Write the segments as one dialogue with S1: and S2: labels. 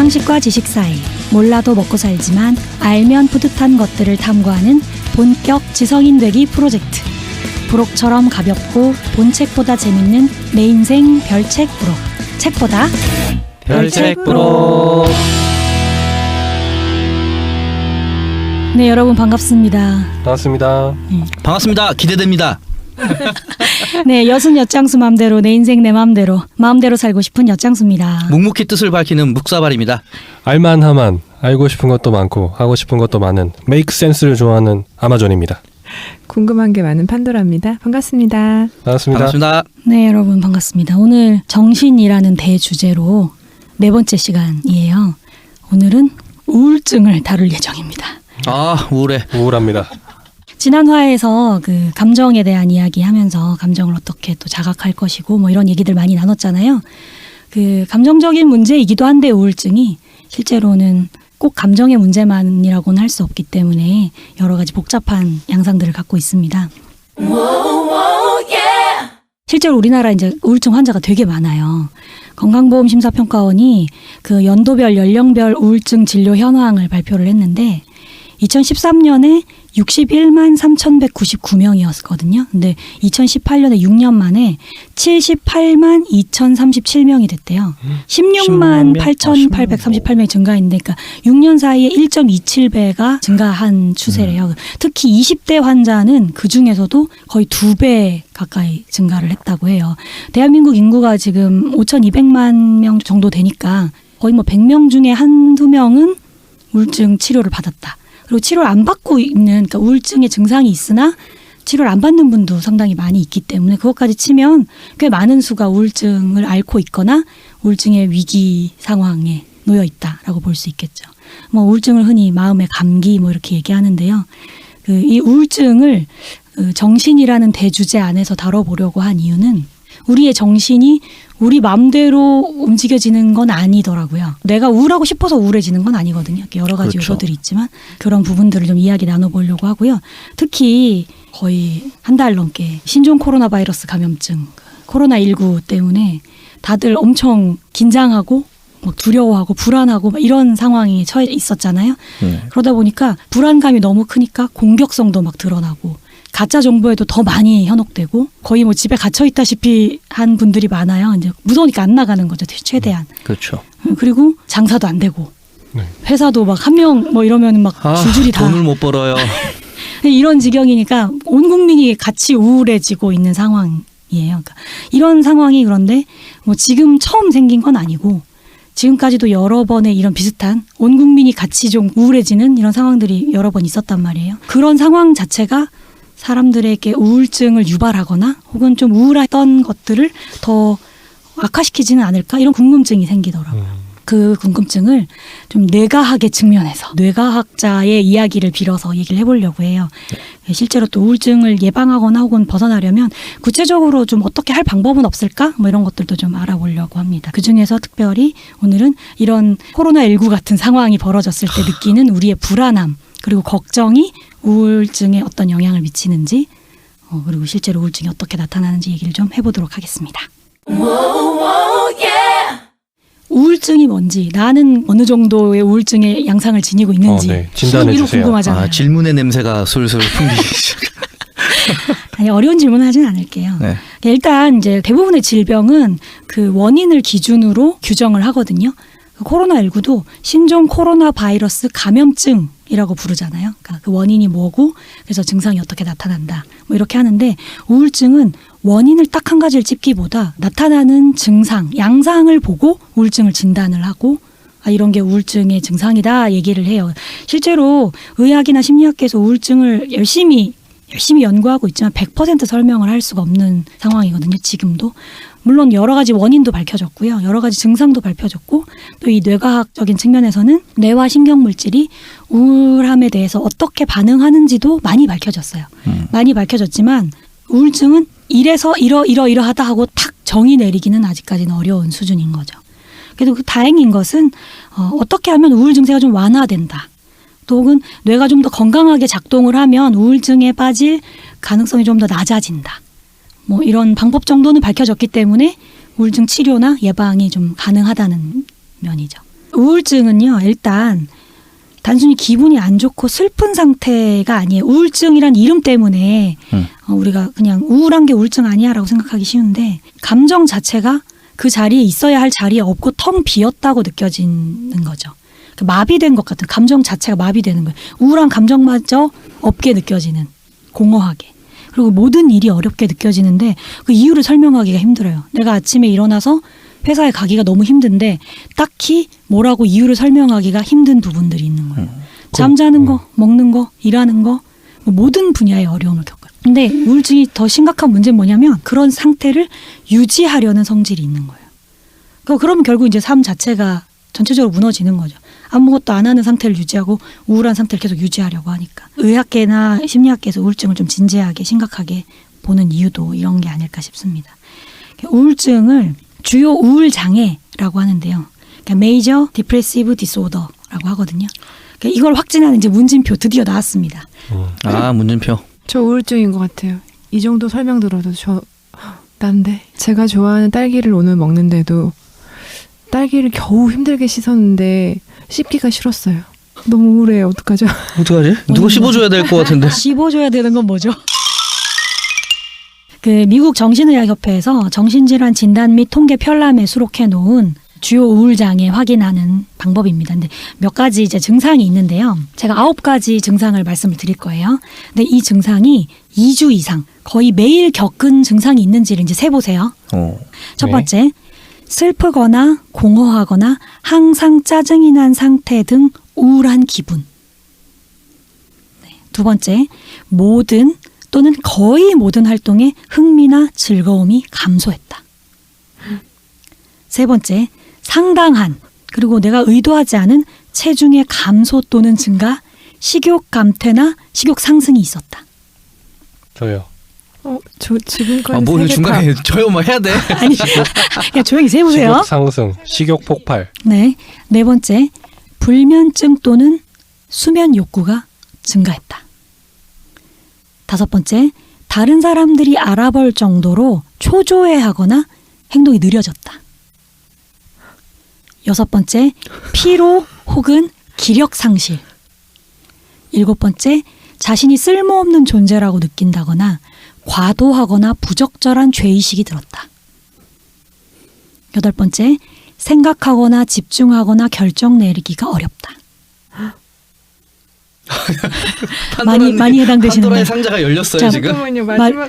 S1: 상식과 지식 사이 몰라도 먹고 살지만 알면 뿌듯한 것들을 탐구하는 본격 지성인 되기 프로젝트. 부록처럼 가볍고 본책보다 재밌는 내 인생 별책 부록. 책보다
S2: 별책 부록.
S1: 네, 여러분 반갑습니다.
S2: 반갑습니다.
S3: 반갑습니다. 기대됩니다.
S1: 네, 여순 엿장수 맘대로 내 인생 내 맘대로 마음대로 살고 싶은 엿장수입니다.
S3: 묵묵히 뜻을 밝히는 묵사발입니다.
S2: 알만하만 알고 싶은 것도 많고 하고 싶은 것도 많은 메이크 센스를 좋아하는 아마존입니다.
S4: 궁금한 게 많은 판도라입니다. 반갑습니다.
S2: 반갑습니다.
S3: 반갑습니다.
S1: 네, 여러분 반갑습니다. 오늘 정신이라는 대주제로 네 번째 시간이에요. 오늘은 우울증을 다룰 예정입니다.
S3: 아, 우울해.
S2: 우울합니다.
S1: 지난 화에서 그 감정에 대한 이야기 하면서 감정을 어떻게 또 자각할 것이고 뭐 이런 얘기들 많이 나눴잖아요. 그 감정적인 문제이기도 한데 우울증이 실제로는 꼭 감정의 문제만이라고는 할 수 없기 때문에 여러 가지 복잡한 양상들을 갖고 있습니다. 실제로 우리나라 이제 우울증 환자가 되게 많아요. 건강보험심사평가원이 그 연도별 연령별 우울증 진료 현황을 발표를 했는데 2013년에 61만 3,199명이었거든요. 근데 2018년에 6년 만에 78만 2,037명이 됐대요. 16만 8,838명이 증가했는데 그러니까 6년 사이에 1.27배가 증가한 추세래요. 특히 20대 환자는 그중에서도 거의 2배 가까이 증가를 했다고 해요. 대한민국 인구가 지금 5,200만 명 정도 되니까 거의 뭐 100명 중에 한두 명은 우울증 치료를 받았다. 그리고 치료를 안 받고 있는, 그러니까 우울증의 증상이 있으나 치료를 안 받는 분도 상당히 많이 있기 때문에 그것까지 치면 꽤 많은 수가 우울증을 앓고 있거나 우울증의 위기 상황에 놓여 있다라고 볼 수 있겠죠. 뭐 우울증을 흔히 마음의 감기 뭐 이렇게 얘기하는데요. 이 우울증을 정신이라는 대주제 안에서 다뤄보려고 한 이유는 우리의 정신이 우리 마음대로 움직여지는 건 아니더라고요. 내가 우울하고 싶어서 우울해지는 건 아니거든요. 여러 가지
S3: 그렇죠.
S1: 요소들이 있지만 그런 부분들을 좀 이야기 나눠보려고 하고요. 특히 거의 한 달 넘게 신종 코로나 바이러스 감염증, 코로나19 때문에 다들 엄청 긴장하고 막 두려워하고 불안하고 막 이런 상황에 처해 있었잖아요. 그러다 보니까 불안감이 너무 크니까 공격성도 막 드러나고 가짜 정보에도 더 많이 현혹되고 거의 뭐 집에 갇혀 있다시피 한 분들이 많아요. 이제 무서우니까 안 나가는 거죠. 최대한.
S3: 그렇죠.
S1: 그리고 장사도 안 되고
S2: 네.
S1: 회사도 막 한 명 뭐 이러면 막 줄줄이 다
S3: 돈을 못 벌어요.
S1: 이런 지경이니까 온 국민이 같이 우울해지고 있는 상황이에요. 그러니까 이런 상황이 그런데 뭐 지금 처음 생긴 건 아니고 지금까지도 여러 번의 이런 비슷한 온 국민이 같이 좀 우울해지는 이런 상황들이 여러 번 있었단 말이에요. 그런 상황 자체가 사람들에게 우울증을 유발하거나 혹은 좀 우울했던 것들을 더 악화시키지는 않을까 이런 궁금증이 생기더라고요. 그 궁금증을 좀 뇌과학의 측면에서 뇌과학자의 이야기를 빌어서 얘기를 해보려고 해요. 실제로 또 우울증을 예방하거나 혹은 벗어나려면 구체적으로 좀 어떻게 할 방법은 없을까? 뭐 이런 것들도 좀 알아보려고 합니다. 그중에서 특별히 오늘은 이런 코로나19 같은 상황이 벌어졌을 때 느끼는 우리의 불안함 그리고 걱정이 우울증에 어떤 영향을 미치는지 그리고 실제로 우울증이 어떻게 나타나는지 얘기를 좀 해보도록 하겠습니다. 우울증이 뭔지 나는 어느 정도의 우울증의 양상을 지니고 있는지
S2: 네. 진단해
S1: 이거
S2: 주세요.
S1: 궁금하잖아요.
S3: 아, 질문의 냄새가 술술 풍기기 시작.
S1: 아니, 어려운 질문을 하진 않을게요.
S3: 네.
S1: 일단 이제 대부분의 질병은 그 원인을 기준으로 규정을 하거든요. 코로나19도 신종 코로나 바이러스 감염증이라고 부르잖아요. 그러니까 그 원인이 뭐고 그래서 증상이 어떻게 나타난다. 뭐 이렇게 하는데 우울증은 원인을 딱 한 가지를 찝기보다 나타나는 증상, 양상을 보고 우울증을 진단을 하고 이런 게 우울증의 증상이다 얘기를 해요. 실제로 의학이나 심리학계에서 우울증을 열심히 연구하고 있지만 100% 설명을 할 수가 없는 상황이거든요. 지금도. 물론 여러 가지 원인도 밝혀졌고요. 여러 가지 증상도 밝혀졌고 또 이 뇌과학적인 측면에서는 뇌와 신경물질이 우울함에 대해서 어떻게 반응하는지도 많이 밝혀졌어요. 많이 밝혀졌지만 우울증은 이래서 이러하다 하고 탁 정의 내리기는 아직까지는 어려운 수준인 거죠. 그래도 다행인 것은 어떻게 하면 우울 증세가 좀 완화된다. 또 혹은 뇌가 좀 더 건강하게 작동을 하면 우울증에 빠질 가능성이 좀 더 낮아진다. 뭐 이런 방법 정도는 밝혀졌기 때문에 우울증 치료나 예방이 좀 가능하다는 면이죠. 우울증은요, 일단 단순히 기분이 안 좋고 슬픈 상태가 아니에요. 우울증이란 이름 때문에 우리가 그냥 우울한 게 우울증 아니야라고 생각하기 쉬운데 감정 자체가 그 자리에 있어야 할 자리에 없고 텅 비었다고 느껴지는 거죠. 마비된 것 같은 감정 자체가 마비되는 거예요. 우울한 감정마저 없게 느껴지는, 공허하게. 그리고 모든 일이 어렵게 느껴지는데 그 이유를 설명하기가 힘들어요. 내가 아침에 일어나서 회사에 가기가 너무 힘든데 딱히 뭐라고 이유를 설명하기가 힘든 부분들이 있는 거예요. 잠자는 거, 먹는 거, 일하는 거, 뭐 모든 분야의 어려움을 겪어요. 근데 우울증이 더 심각한 문제는 뭐냐면 그런 상태를 유지하려는 성질이 있는 거예요. 그러면 결국 이제 삶 자체가 전체적으로 무너지는 거죠. 아무것도 안 하는 상태를 유지하고 우울한 상태를 계속 유지하려고 하니까. 의학계나 심리학계에서 우울증을 좀 진지하게 심각하게 보는 이유도 이런 게 아닐까 싶습니다. 우울증을 주요 우울 장애라고 하는데요. 그러니까 Major Depressive Disorder라고 하거든요. 그러니까 이걸 확진하는 이제 문진표 드디어 나왔습니다.
S3: 아, 문진표.
S4: 저 우울증인 것 같아요. 이 정도 설명 들어도 난데 제가 좋아하는 딸기를 오늘 먹는데도 딸기를 겨우 힘들게 씻었는데 씹기가 싫었어요. 너무 우울해요. 어떡하죠?
S3: 어떡하지? 누가 씹어줘야 될 것 같은데.
S1: 씹어줘야 되는 건 뭐죠? 그 미국 정신의학협회에서 정신질환 진단 및 통계 편람에 수록해 놓은 주요 우울장애 확인하는 방법입니다. 근데 몇 가지 이제 증상이 있는데요. 제가 9가지 증상을 말씀을 드릴 거예요. 근데 이 증상이 2주 이상 거의 매일 겪은 증상이 있는지를 이제 세보세요. 첫 번째, 슬프거나 공허하거나 항상 짜증이 난 상태 등 우울한 기분. 두 번째, 모든 또는 거의 모든 활동에 흥미나 즐거움이 감소했다. 세 번째, 상당한 그리고 내가 의도하지 않은 체중의 감소 또는 증가, 식욕 감퇴나 식욕 상승이 있었다.
S2: 저요.
S4: 저 지금까지
S3: 뭘 중간에 저요 뭐 해야 돼?
S1: 아니, 그냥 조용히 세보세요.
S2: 식욕 상승, 식욕 폭발.
S1: 네, 네 번째, 불면증 또는 수면 욕구가 증가했다. 다섯 번째, 다른 사람들이 알아볼 정도로 초조해하거나 행동이 느려졌다. 여섯 번째, 피로 혹은 기력 상실. 일곱 번째, 자신이 쓸모없는 존재라고 느낀다거나 과도하거나 부적절한 죄의식이 들었다. 여덟 번째, 생각하거나 집중하거나 결정 내리기가 어렵다. 많이 해당되시는
S3: 판도라의
S1: 거예요.
S3: 상자가 열렸어요
S1: 자,
S3: 지금.
S4: 잠깐만요.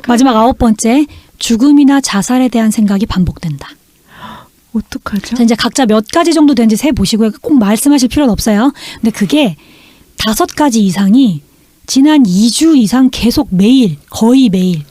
S1: 마지막 아홉 번째, 죽음이나 자살에 대한 생각이 반복된다.
S4: 어떡하죠?
S1: 자, 이제 각자 몇 가지 정도 되는지 세 보시고요. 꼭 말씀하실 필요는 없어요. 근데 그게 5가지 이상이 지난 2주 이상 계속 매일, 거의 매일.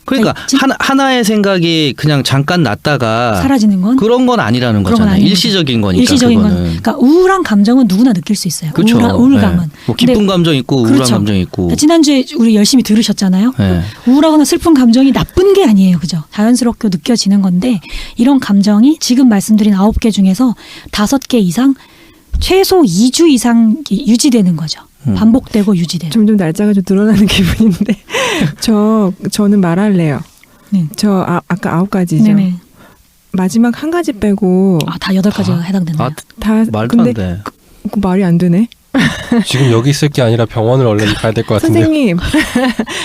S3: 그러니까 하나의 생각이 그냥 잠깐 났다가
S1: 사라지는 건
S3: 그런 건 아니라는
S1: 그런 건
S3: 거잖아요.
S1: 아닙니다.
S3: 일시적인 거니까.
S1: 일시적인 건.
S3: 그거는.
S1: 그러니까 우울한 감정은 누구나 느낄 수 있어요.
S3: 그렇죠.
S1: 우울감은.
S3: 네. 뭐 기쁜
S1: 근데
S3: 감정 있고 우울한
S1: 그렇죠.
S3: 감정 있고.
S1: 지난주에 우리 열심히 들으셨잖아요.
S3: 네.
S1: 우울하거나 슬픈 감정이 나쁜 게 아니에요. 그죠? 자연스럽게 느껴지는 건데 이런 감정이 지금 말씀드린 9개 중에서 5개 이상 최소 2주 이상 유지되는 거죠. 반복되고 유지되는.
S4: 점점 날짜가 좀 늘어나는 기분인데 저는 말할래요.
S1: 네.
S4: 아까 9가지죠.
S1: 네네.
S4: 마지막 한 가지 빼고
S1: 다 8가지가 해당된다.
S4: 다
S3: 말도 안 돼.
S4: 그 말이 안 되네.
S2: 지금 여기 있을 게 아니라 병원을 얼른 가야 될 것 같은데요.
S4: 선생님.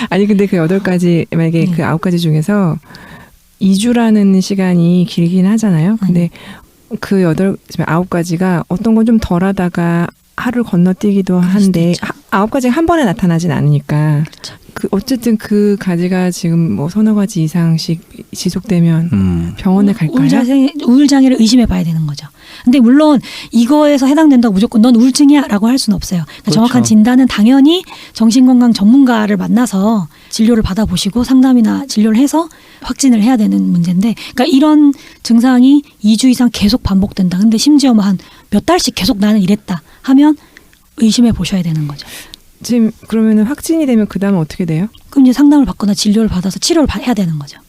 S4: 아니 근데 그 8가지 만약에 그 9가지 중에서 2주라는 시간이 길긴 하잖아요. 근데 그 9가지가 어떤 건 좀 덜하다가 하루를 건너뛰기도 한데 9가지가 한 번에 나타나진 않으니까
S1: 그렇죠.
S4: 어쨌든 그 가지가 지금 뭐 서너 가지 이상씩 지속되면 병원에 갈까요?
S1: 우울장애를 의심해 봐야 되는 거죠. 근데 물론 이거에서 해당된다고 무조건 넌 우울증이야 라고 할 수는 없어요. 그러니까
S3: 그렇죠.
S1: 정확한 진단은 당연히 정신건강 전문가를 만나서 진료를 받아보시고 상담이나 진료를 해서 확진을 해야 되는 문제인데 그러니까 이런 증상이 2주 이상 계속 반복된다. 근데 심지어 뭐 한 몇 달씩 계속 나는 이랬다 하면 의심해 보셔야 되는 거죠.
S4: 지금 그러면 확진이 되면 그 다음은 어떻게 돼요?
S1: 그럼 이제 상담을 받거나 진료를 받아서 치료를 해야 되는 거죠.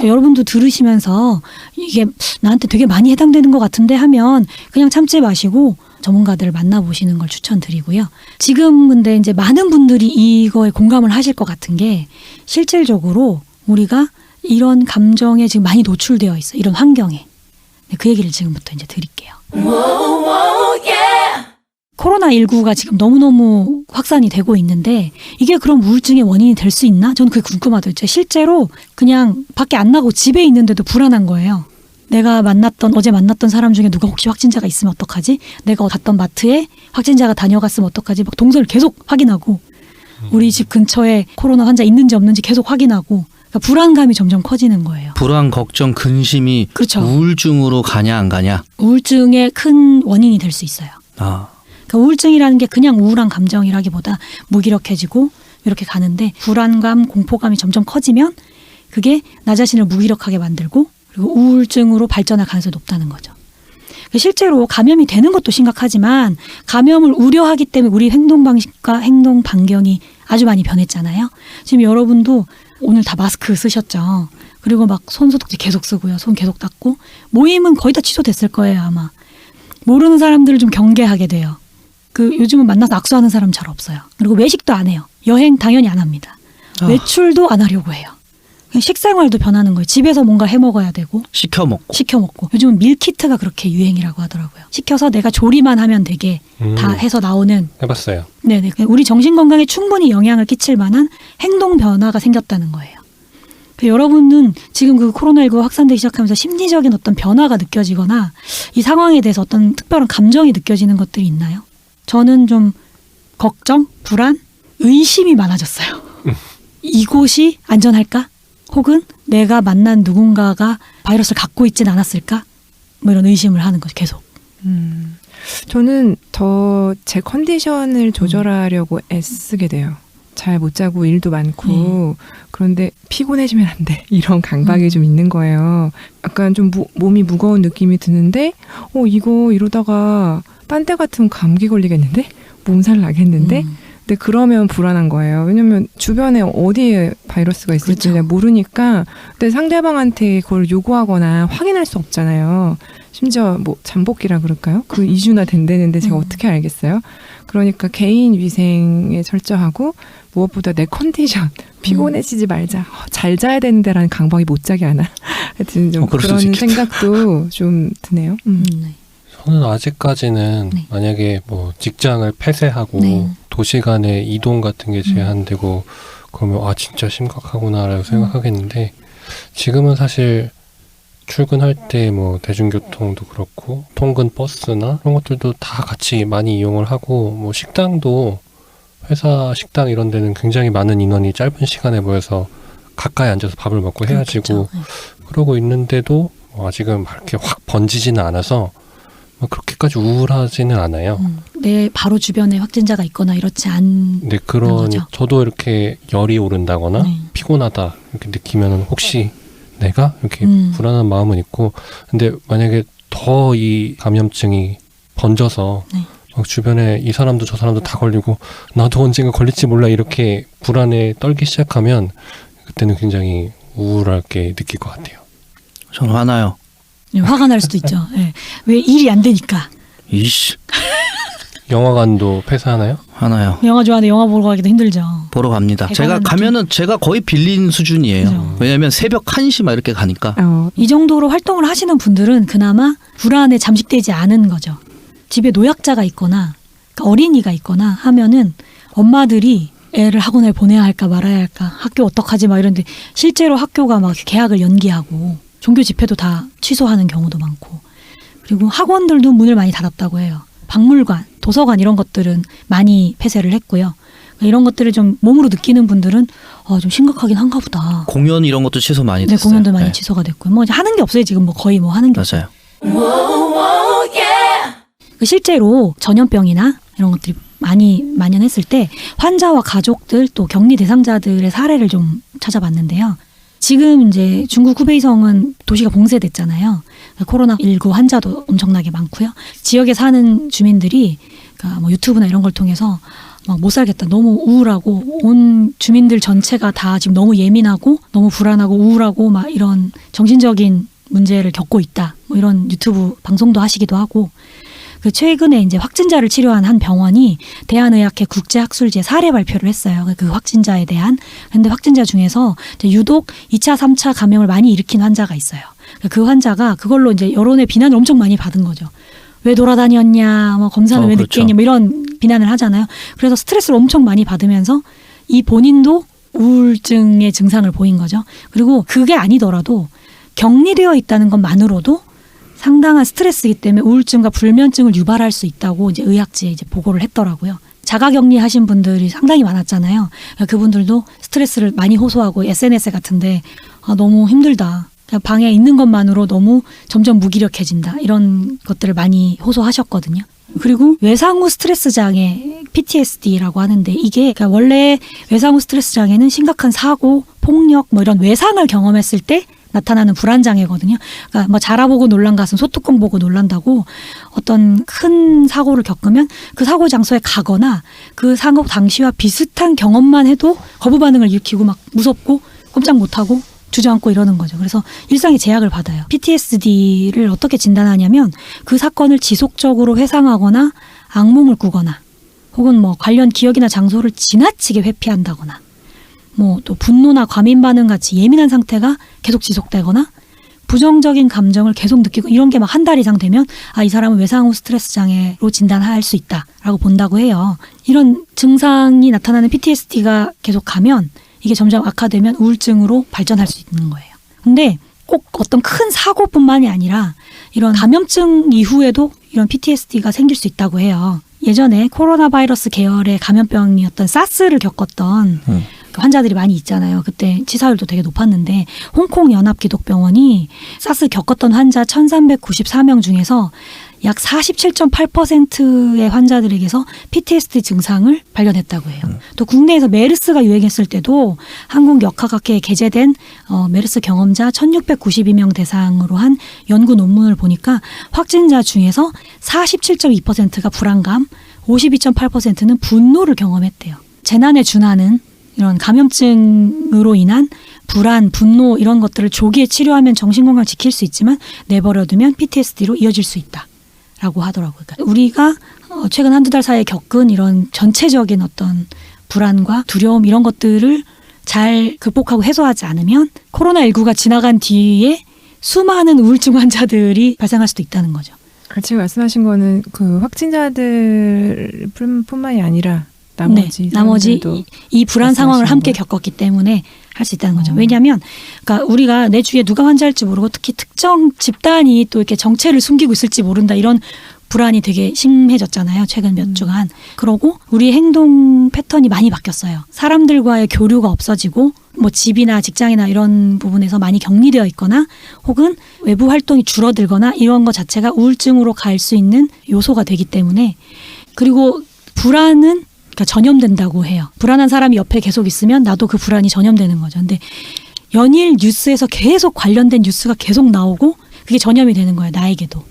S1: 여러분도 들으시면서 이게 나한테 되게 많이 해당되는 것 같은데 하면 그냥 참지 마시고 전문가들을 만나보시는 걸 추천드리고요. 지금 근데 이제 많은 분들이 이거에 공감을 하실 것 같은 게 실질적으로 우리가 이런 감정에 지금 많이 노출되어 있어요. 이런 환경에. 그 얘기를 지금부터 이제 드릴게요. 코로나19가 지금 너무너무 확산이 되고 있는데 이게 그럼 우울증의 원인이 될 수 있나? 저는 그게 궁금하더라고요. 실제로 그냥 밖에 안 나고 집에 있는데도 불안한 거예요. 내가 어제 만났던 사람 중에 누가 혹시 확진자가 있으면 어떡하지? 내가 갔던 마트에 확진자가 다녀갔으면 어떡하지? 막 동선을 계속 확인하고 우리 집 근처에 코로나 환자 있는지 없는지 계속 확인하고 그러니까 불안감이 점점 커지는 거예요.
S3: 불안, 걱정, 근심이
S1: 그렇죠.
S3: 우울증으로 가냐 안 가냐?
S1: 우울증의 큰 원인이 될 수 있어요.
S3: 아,
S1: 그러니까 우울증이라는 게 그냥 우울한 감정이라기보다 무기력해지고 이렇게 가는데 불안감, 공포감이 점점 커지면 그게 나 자신을 무기력하게 만들고 그리고 우울증으로 발전할 가능성이 높다는 거죠. 실제로 감염이 되는 것도 심각하지만 감염을 우려하기 때문에 우리 행동 방식과 행동 반경이 아주 많이 변했잖아요. 지금 여러분도 오늘 다 마스크 쓰셨죠. 그리고 막 손소독제 계속 쓰고요. 손 계속 닦고 모임은 거의 다 취소됐을 거예요 아마. 모르는 사람들을 좀 경계하게 돼요. 요즘은 만나서 악수하는 사람 잘 없어요. 그리고 외식도 안 해요. 여행 당연히 안 합니다. 외출도 안 하려고 해요. 식생활도 변하는 거예요. 집에서 뭔가 해 먹어야 되고
S3: 시켜 먹고.
S1: 요즘은 밀키트가 그렇게 유행이라고 하더라고요. 시켜서 내가 조리만 하면 되게 다 해서 나오는.
S2: 해봤어요.
S1: 네네. 우리 정신 건강에 충분히 영향을 끼칠 만한 행동 변화가 생겼다는 거예요. 여러분은 지금 그 코로나19 확산되기 시작하면서 심리적인 어떤 변화가 느껴지거나 이 상황에 대해서 어떤 특별한 감정이 느껴지는 것들이 있나요? 저는 좀 걱정, 불안, 의심이 많아졌어요. 이곳이 안전할까? 혹은 내가 만난 누군가가 바이러스를 갖고 있진 않았을까? 뭐 이런 의심을 하는 거죠, 계속.
S4: 저는 더 제 컨디션을 조절하려고 애쓰게 돼요. 잘 못 자고 일도 많고 그런데 피곤해지면 안 돼. 이런 강박이 좀 있는 거예요. 약간 좀 몸이 무거운 느낌이 드는데 이거 이러다가 딴 데 같으면 감기 걸리겠는데? 몸살 나겠는데? 근데 그러면 불안한 거예요. 왜냐면 주변에 어디에 바이러스가 있을지
S1: 그렇죠.
S4: 모르니까 근데 상대방한테 그걸 요구하거나 확인할 수 없잖아요. 심지어 뭐 잠복기라 그럴까요? 2주나 된다는데 제가 어떻게 알겠어요? 그러니까 개인 위생에 철저하고 무엇보다 내 컨디션 피곤해지지 말자. 잘 자야 되는데라는 강박이 못 자게 하나. 하여튼 좀 그런 생각도 좀 드네요.
S1: 네.
S2: 저는 아직까지는
S1: 네.
S2: 만약에 뭐 직장을 폐쇄하고
S1: 네.
S2: 도시 간의 이동 같은 게 제한되고 그러면 진짜 심각하구나라고 생각하겠는데 지금은 사실 출근할 때 뭐 대중교통도 그렇고 통근 버스나 그런 것들도 다 같이 많이 이용을 하고 뭐 식당도 회사 식당 이런 데는 굉장히 많은 인원이 짧은 시간에 모여서 가까이 앉아서 밥을 먹고 헤어지고 그러고 있는데도 아직은 막 이렇게 확 번지지는 않아서 그렇게까지 우울하지는 않아요.
S1: 내 바로 주변에 확진자가 있거나 이렇지 않은
S2: 네, 그러니
S1: 거죠.
S2: 저도 이렇게 열이 오른다거나 피곤하다 이렇게 느끼면 혹시 내가 이렇게 불안한 마음은 있고 근데 만약에 더 이 감염증이 번져서 막 주변에 이 사람도 저 사람도 다 걸리고 나도 언젠가 걸릴지 몰라 이렇게 불안에 떨기 시작하면 그때는 굉장히 우울하게 느낄 것 같아요.
S3: 저는 화나요.
S1: 화가 날 수도 있죠. 네. 왜 일이 안 되니까.
S3: 이씨.
S2: 영화관도 폐쇄하나요?
S3: 하나요.
S1: 영화 좋아하는데 영화 보러 가기도 힘들죠.
S3: 보러 갑니다. 제가 가면은 제가 거의 빌린 수준이에요.
S1: 그죠.
S3: 왜냐하면 새벽 1시 막 이렇게 가니까.
S1: 이 정도로 활동을 하시는 분들은 그나마 불안에 잠식되지 않은 거죠. 집에 노약자가 있거나 어린이가 있거나 하면은 엄마들이 애를 학원에 보내야 할까 말아야 할까 학교 어떡하지 막 이런데 실제로 학교가 막 개학을 연기하고 종교 집회도 다 취소하는 경우도 많고 그리고 학원들도 문을 많이 닫았다고 해요. 박물관, 도서관 이런 것들은 많이 폐쇄를 했고요. 이런 것들을 좀 몸으로 느끼는 분들은 좀 심각하긴 한가 보다.
S3: 공연 이런 것도 취소 많이 됐어요.
S1: 네, 공연도 많이 취소가 됐고요. 뭐 하는 게 없어요. 지금 뭐 거의 뭐 하는 게 없어요.
S3: 맞아요.
S1: 실제로 전염병이나 이런 것들이 많이 만연했을 때 환자와 가족들 또 격리 대상자들의 사례를 좀 찾아봤는데요. 지금 이제 중국 후베이성은 도시가 봉쇄됐잖아요. 코로나19 환자도 엄청나게 많고요. 지역에 사는 주민들이 그러니까 뭐 유튜브나 이런 걸 통해서 막 못 살겠다. 너무 우울하고 온 주민들 전체가 다 지금 너무 예민하고 너무 불안하고 우울하고 막 이런 정신적인 문제를 겪고 있다. 뭐 이런 유튜브 방송도 하시기도 하고 최근에 이제 확진자를 치료한 한 병원이 대한의학회 국제학술지에 사례 발표를 했어요. 그 확진자에 대한. 근데 확진자 중에서 이제 유독 2차, 3차 감염을 많이 일으킨 환자가 있어요. 그 환자가 그걸로 이제 여론의 비난을 엄청 많이 받은 거죠. 왜 돌아다녔냐, 뭐 검사는 왜 늦게
S3: 그렇죠.
S1: 했냐, 뭐 이런 비난을 하잖아요. 그래서 스트레스를 엄청 많이 받으면서 이 본인도 우울증의 증상을 보인 거죠. 그리고 그게 아니더라도 격리되어 있다는 것만으로도 상당한 스트레스이기 때문에 우울증과 불면증을 유발할 수 있다고 이제 의학지에 이제 보고를 했더라고요. 자가격리 하신 분들이 상당히 많았잖아요. 그분들도 스트레스를 많이 호소하고 SNS 같은데 너무 힘들다. 그냥 방에 있는 것만으로 너무 점점 무기력해진다. 이런 것들을 많이 호소하셨거든요. 그리고 외상 후 스트레스 장애 PTSD라고 하는데 이게 그러니까 원래 외상 후 스트레스 장애는 심각한 사고, 폭력 뭐 이런 외상을 경험했을 때 나타나는 불안 장애거든요. 그러니까 뭐 자라보고 놀란 가슴 소뚜껑 보고 놀란다고 어떤 큰 사고를 겪으면 그 사고 장소에 가거나 그 사고 당시와 비슷한 경험만 해도 거부 반응을 일으키고 막 무섭고 꼼짝 못하고 주저앉고 이러는 거죠. 그래서 일상에 제약을 받아요. PTSD를 어떻게 진단하냐면 그 사건을 지속적으로 회상하거나 악몽을 꾸거나 혹은 뭐 관련 기억이나 장소를 지나치게 회피한다거나 뭐 또 분노나 과민 반응 같이 예민한 상태가 계속 지속되거나 부정적인 감정을 계속 느끼고 이런 게 막 한 달 이상 되면 이 사람은 외상 후 스트레스 장애로 진단할 수 있다라고 본다고 해요. 이런 증상이 나타나는 PTSD가 계속 가면 이게 점점 악화되면 우울증으로 발전할 수 있는 거예요. 근데 꼭 어떤 큰 사고뿐만이 아니라 이런 감염증 이후에도 이런 PTSD가 생길 수 있다고 해요. 예전에 코로나 바이러스 계열의 감염병이었던 사스를 겪었던 환자들이 많이 있잖아요. 그때 치사율도 되게 높았는데 홍콩 연합기독병원이 사스 겪었던 환자 1394명 중에서 약 47.8%의 환자들에게서 PTSD 증상을 발견했다고 해요. 또 국내에서 메르스가 유행했을 때도 한국역학학회에 게재된 메르스 경험자 1692명 대상으로 한 연구 논문을 보니까 확진자 중에서 47.2%가 불안감, 52.8%는 분노를 경험했대요. 재난에 준하는 이런 감염증으로 인한 불안, 분노 이런 것들을 조기에 치료하면 정신건강을 지킬 수 있지만 내버려두면 PTSD로 이어질 수 있다. 라고 하더라고요. 그러니까 우리가 최근 한두 달 사이에 겪은 이런 전체적인 어떤 불안과 두려움 이런 것들을 잘 극복하고 해소하지 않으면 코로나19가 지나간 뒤에 수많은 우울증 환자들이 발생할 수도 있다는 거죠.
S4: 지금 말씀하신 거는 그 확진자들 뿐만이 아니라 나머지
S1: 이 불안 상황을 함께 겪었기 때문에 할 수 있다는 거죠. 왜냐하면 그러니까 우리가 내 주위에 누가 환자일지 모르고 특히 특정 집단이 또 이렇게 정체를 숨기고 있을지 모른다 이런 불안이 되게 심해졌잖아요. 최근 몇 주간. 그러고 우리 행동 패턴이 많이 바뀌었어요. 사람들과의 교류가 없어지고 뭐 집이나 직장이나 이런 부분에서 많이 격리되어 있거나 혹은 외부 활동이 줄어들거나 이런 것 자체가 우울증으로 갈 수 있는 요소가 되기 때문에 그리고 불안은 그러니까 전염된다고 해요. 불안한 사람이 옆에 계속 있으면 나도 그 불안이 전염되는 거죠. 근데 연일 뉴스에서 계속 관련된 뉴스가 계속 나오고 그게 전염이 되는 거예요. 나에게도.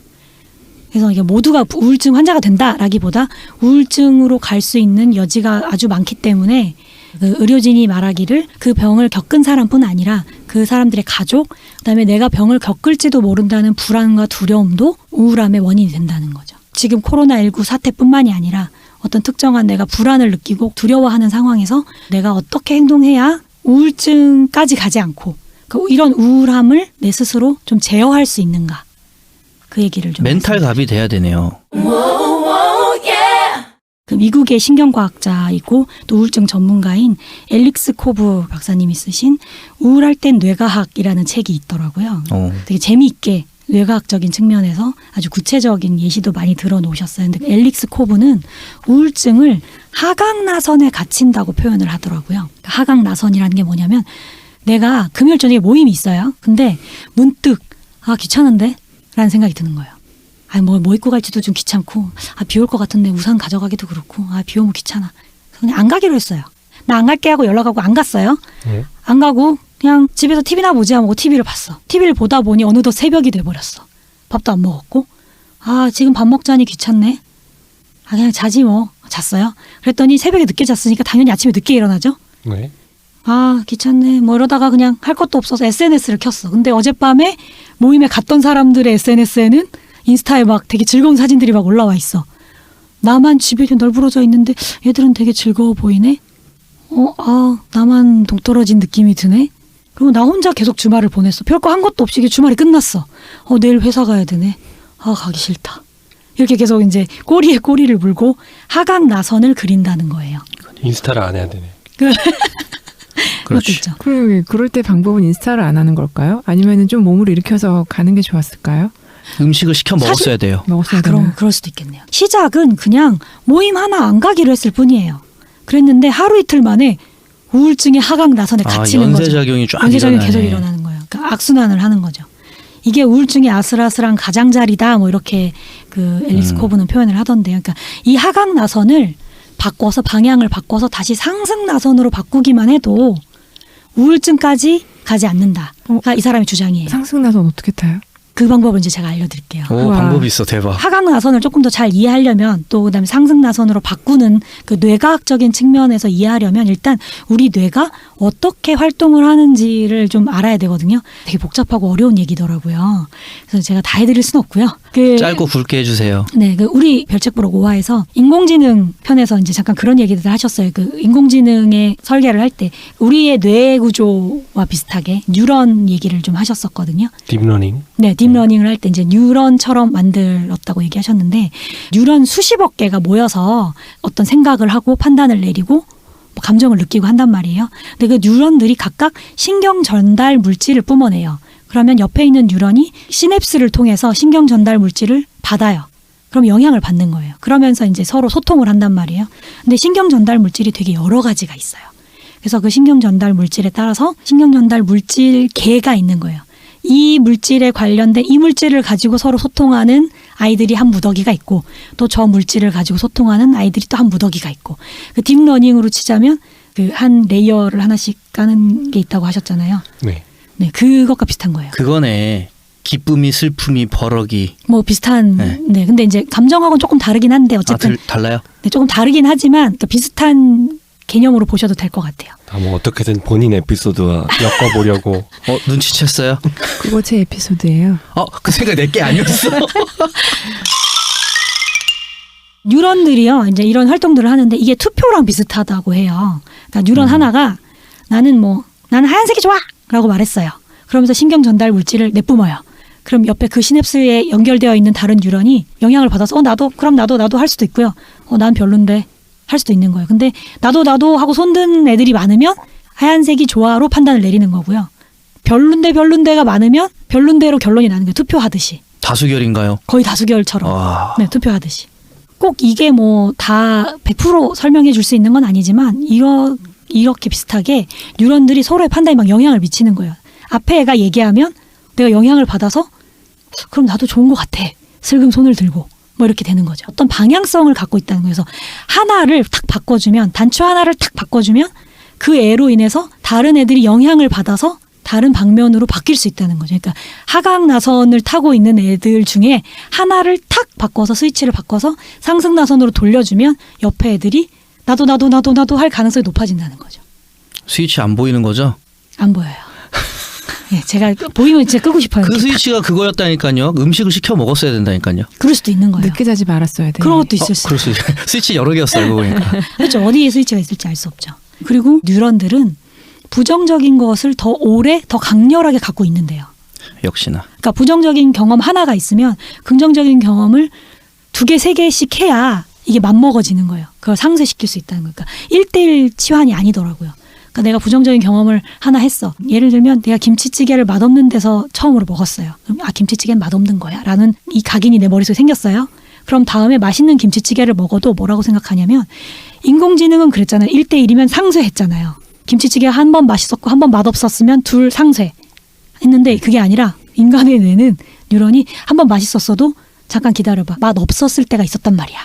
S1: 그래서 이게 모두가 우울증 환자가 된다라기보다 우울증으로 갈 수 있는 여지가 아주 많기 때문에 그 의료진이 말하기를 그 병을 겪은 사람뿐 아니라 그 사람들의 가족, 그다음에 내가 병을 겪을지도 모른다는 불안과 두려움도 우울함의 원인이 된다는 거죠. 지금 코로나19 사태뿐만이 아니라 어떤 특정한 내가 불안을 느끼고 두려워하는 상황에서 내가 어떻게 행동해야 우울증까지 가지 않고 이런 우울함을 내 스스로 좀 제어할 수 있는가. 그 얘기를 좀.
S3: 멘탈 갑이 돼야 되네요.
S1: 그 미국의 신경과학자이고 또 우울증 전문가인 앨릭스 코브 박사님이 쓰신 우울할 땐 뇌과학이라는 책이 있더라고요. 되게 재미있게 뇌과학적인 측면에서 아주 구체적인 예시도 많이 들어놓으셨어요. 근데 앨릭스 코브는 우울증을 하강나선에 갇힌다고 표현을 하더라고요. 하강나선이라는 게 뭐냐면 내가 금요일 저녁에 모임이 있어요. 근데 문득 귀찮은데? 라는 생각이 드는 거예요. 뭐 입고 갈지도 좀 귀찮고 비 올 것 같은데 우산 가져가기도 그렇고 비 오면 귀찮아. 그냥 안 가기로 했어요. 나 안 갈게 하고 연락하고 안 갔어요. 안 가고 그냥 집에서 TV나 보지 하고 TV를 봤어. TV를 보다 보니 어느덧 새벽이 돼버렸어. 밥도 안 먹었고 지금 밥 먹자니 귀찮네. 그냥 자지 뭐. 잤어요. 그랬더니 새벽에 늦게 잤으니까 당연히 아침에 늦게 일어나죠.
S2: 네.
S1: 귀찮네. 뭐 이러다가 그냥 할 것도 없어서 SNS를 켰어. 근데 어젯밤에 모임에 갔던 사람들의 SNS에는 인스타에 막 되게 즐거운 사진들이 막 올라와 있어. 나만 집에 좀 널브러져 있는데 얘들은 되게 즐거워 보이네. 나만 동떨어진 느낌이 드네. 그리고 나 혼자 계속 주말을 보냈어. 별거 한 것도 없이 주말이 끝났어. 내일 회사 가야 되네. 가기 싫다. 이렇게 계속 이제 꼬리에 꼬리를 물고 하강 나선을 그린다는 거예요.
S2: 인스타를 안 해야 되네.
S3: 그렇지.
S1: 있죠.
S4: 그럴 때 방법은 인스타를 안 하는 걸까요? 아니면은 좀 몸을 일으켜서 가는 게 좋았을까요?
S3: 음식을 시켜 먹었어야 돼요.
S4: 먹었어야 되나?
S1: 그럴 수도 있겠네요. 시작은 그냥 모임 하나 안 가기로 했을 뿐이에요. 그랬는데 하루 이틀 만에 우울증의 하강 나선에 갇히는 거죠.
S3: 연쇄작용이 쫙
S1: 연쇄작용이
S3: 일어나네.
S1: 계속 일어나는 거예요. 그러니까 악순환을 하는 거죠. 이게 우울증의 아슬아슬한 가장자리다. 뭐 이렇게 그 앨리스 코브는 표현을 하던데요. 그러니까 이 하강 나선을 바꿔서 방향을 바꿔서 다시 상승 나선으로 바꾸기만 해도 우울증까지 가지 않는다가 이 사람의 주장이에요.
S4: 상승 나선 어떻게 타요?
S1: 그 방법을 이제 제가 알려드릴게요.
S3: 오,
S4: 우와.
S3: 방법이 있어. 대박.
S1: 하강 나선을 조금 더 잘 이해하려면 또 그다음에 상승 나선으로 바꾸는 그 뇌과학적인 측면에서 이해하려면 일단 우리 뇌가 어떻게 활동을 하는지를 좀 알아야 되거든요. 되게 복잡하고 어려운 얘기더라고요. 그래서 제가 다 해드릴 수는 없고요.
S3: 짧고 굵게 해주세요.
S1: 네, 우리 별책부록 5화에서 인공지능 편에서 이제 잠깐 그런 얘기들 하셨어요. 그 인공지능의 설계를 할 때 우리의 뇌 구조와 비슷하게 뉴런 얘기를 좀 하셨었거든요.
S2: 딥러닝.
S1: 네, 딥러닝을 할 때 이제 뉴런처럼 만들었다고 얘기하셨는데 뉴런 수십억 개가 모여서 어떤 생각을 하고 판단을 내리고 뭐 감정을 느끼고 한단 말이에요. 근데 그 뉴런들이 각각 신경 전달 물질을 뿜어내요. 그러면 옆에 있는 뉴런이 시냅스를 통해서 신경 전달 물질을 받아요. 그럼 영향을 받는 거예요. 그러면서 이제 서로 소통을 한단 말이에요. 근데 신경 전달 물질이 되게 여러 가지가 있어요. 그래서 그 신경 전달 물질에 따라서 신경 전달 물질 계가 있는 거예요. 이 물질에 관련된 이 물질을 가지고 서로 소통하는 아이들이 한 무더기가 있고 또 저 물질을 가지고 소통하는 아이들이 또 한 무더기가 있고 그 딥러닝으로 치자면 그 한 레이어를 하나씩 까는 게 있다고 하셨잖아요.
S2: 네.
S1: 네, 그것과 비슷한 거예요.
S3: 그거네. 기쁨이, 슬픔이, 버럭이.
S1: 뭐 비슷한.
S3: 네.
S1: 네, 근데 이제 감정하고는 조금 다르긴 한데 어쨌든
S3: 달라요?
S1: 네, 조금 다르긴 하지만 그러니까 비슷한 개념으로 보셔도 될 것 같아요.
S2: 뭐 어떻게든 본인 에피소드와 엮어보려고.
S3: 눈치챘어요?
S4: 그거 제 에피소드예요.
S3: 그 생각 내게 아니었어.
S1: 뉴런들이요, 이제 이런 활동들을 하는데 이게 투표랑 비슷하다고 해요. 그러니까 뉴런 하나가 나는 하얀색이 좋아! 라고 말했어요. 그러면서 신경 전달 물질을 내뿜어요. 그럼 옆에 그 시냅스에 연결되어 있는 다른 뉴런이 영향을 받아서 그럼 나도 할 수도 있고요. 난 별론데 할 수도 있는 거예요. 근데 나도 하고 손든 애들이 많으면 하얀색이 좋아로 판단을 내리는 거고요. 별론데가 많으면 별론대로 결론이 나는 거예요. 투표하듯이.
S3: 다수결인가요?
S1: 거의 다수결처럼.
S3: 와.
S1: 네, 투표하듯이. 꼭 이게 다 100% 설명해 줄 수 있는 건 아니지만 이렇게 비슷하게 뉴런들이 서로의 판단에 막 영향을 미치는 거예요. 앞에 애가 얘기하면 내가 영향을 받아서 그럼 나도 좋은 것 같아. 슬금 손을 들고 뭐 이렇게 되는 거죠. 어떤 방향성을 갖고 있다는 거예요. 그래서 하나를 탁 바꿔주면 단추 하나를 탁 바꿔주면 그 애로 인해서 다른 애들이 영향을 받아서 다른 방면으로 바뀔 수 있다는 거죠. 그러니까 하강 나선을 타고 있는 애들 중에 하나를 탁 바꿔서 스위치를 바꿔서 상승 나선으로 돌려주면 옆에 애들이 나도 할 가능성이 높아진다는 거죠.
S3: 스위치 안 보이는 거죠?
S1: 안 보여요. 네, 제가 보이면 진짜 끄고 싶어요.
S3: 그
S1: 이렇게.
S3: 스위치가 그거였다니까요. 음식을 시켜 먹었어야 된다니까요.
S1: 그럴 수도 있는 거예요.
S4: 늦게 자지 말았어야 돼.
S1: 그런 것도 있을 수
S3: 그럴 수 있어요. 스위치 여러 개였어 알고 보니까.
S1: 그렇죠. 어디에 스위치가 있을지 알 수 없죠. 그리고 뉴런들은 부정적인 것을 더 오래, 더 강렬하게 갖고 있는데요.
S3: 역시나.
S1: 그러니까 부정적인 경험 하나가 있으면 긍정적인 경험을 2개, 3개씩 해야 이게 맞먹어지는 거예요. 그걸 상쇄시킬 수 있다는 거예요. 그러니까 1:1 치환이 아니더라고요. 그러니까 내가 부정적인 경험을 하나 했어. 예를 들면 내가 김치찌개를 맛없는 데서 처음으로 먹었어요. 그럼 김치찌개는 맛없는 거야 라는 이 각인이 내 머릿속에 생겼어요. 그럼 다음에 맛있는 김치찌개를 먹어도 뭐라고 생각하냐면 인공지능은 그랬잖아요. 1:1이면 상쇄했잖아요. 김치찌개가 한 번 맛있었고 한 번 맛없었으면 둘 상쇄 했는데 그게 아니라 인간의 뇌는 뉴런이 한 번 맛있었어도 잠깐 기다려봐. 맛 없었을 때가 있었단 말이야.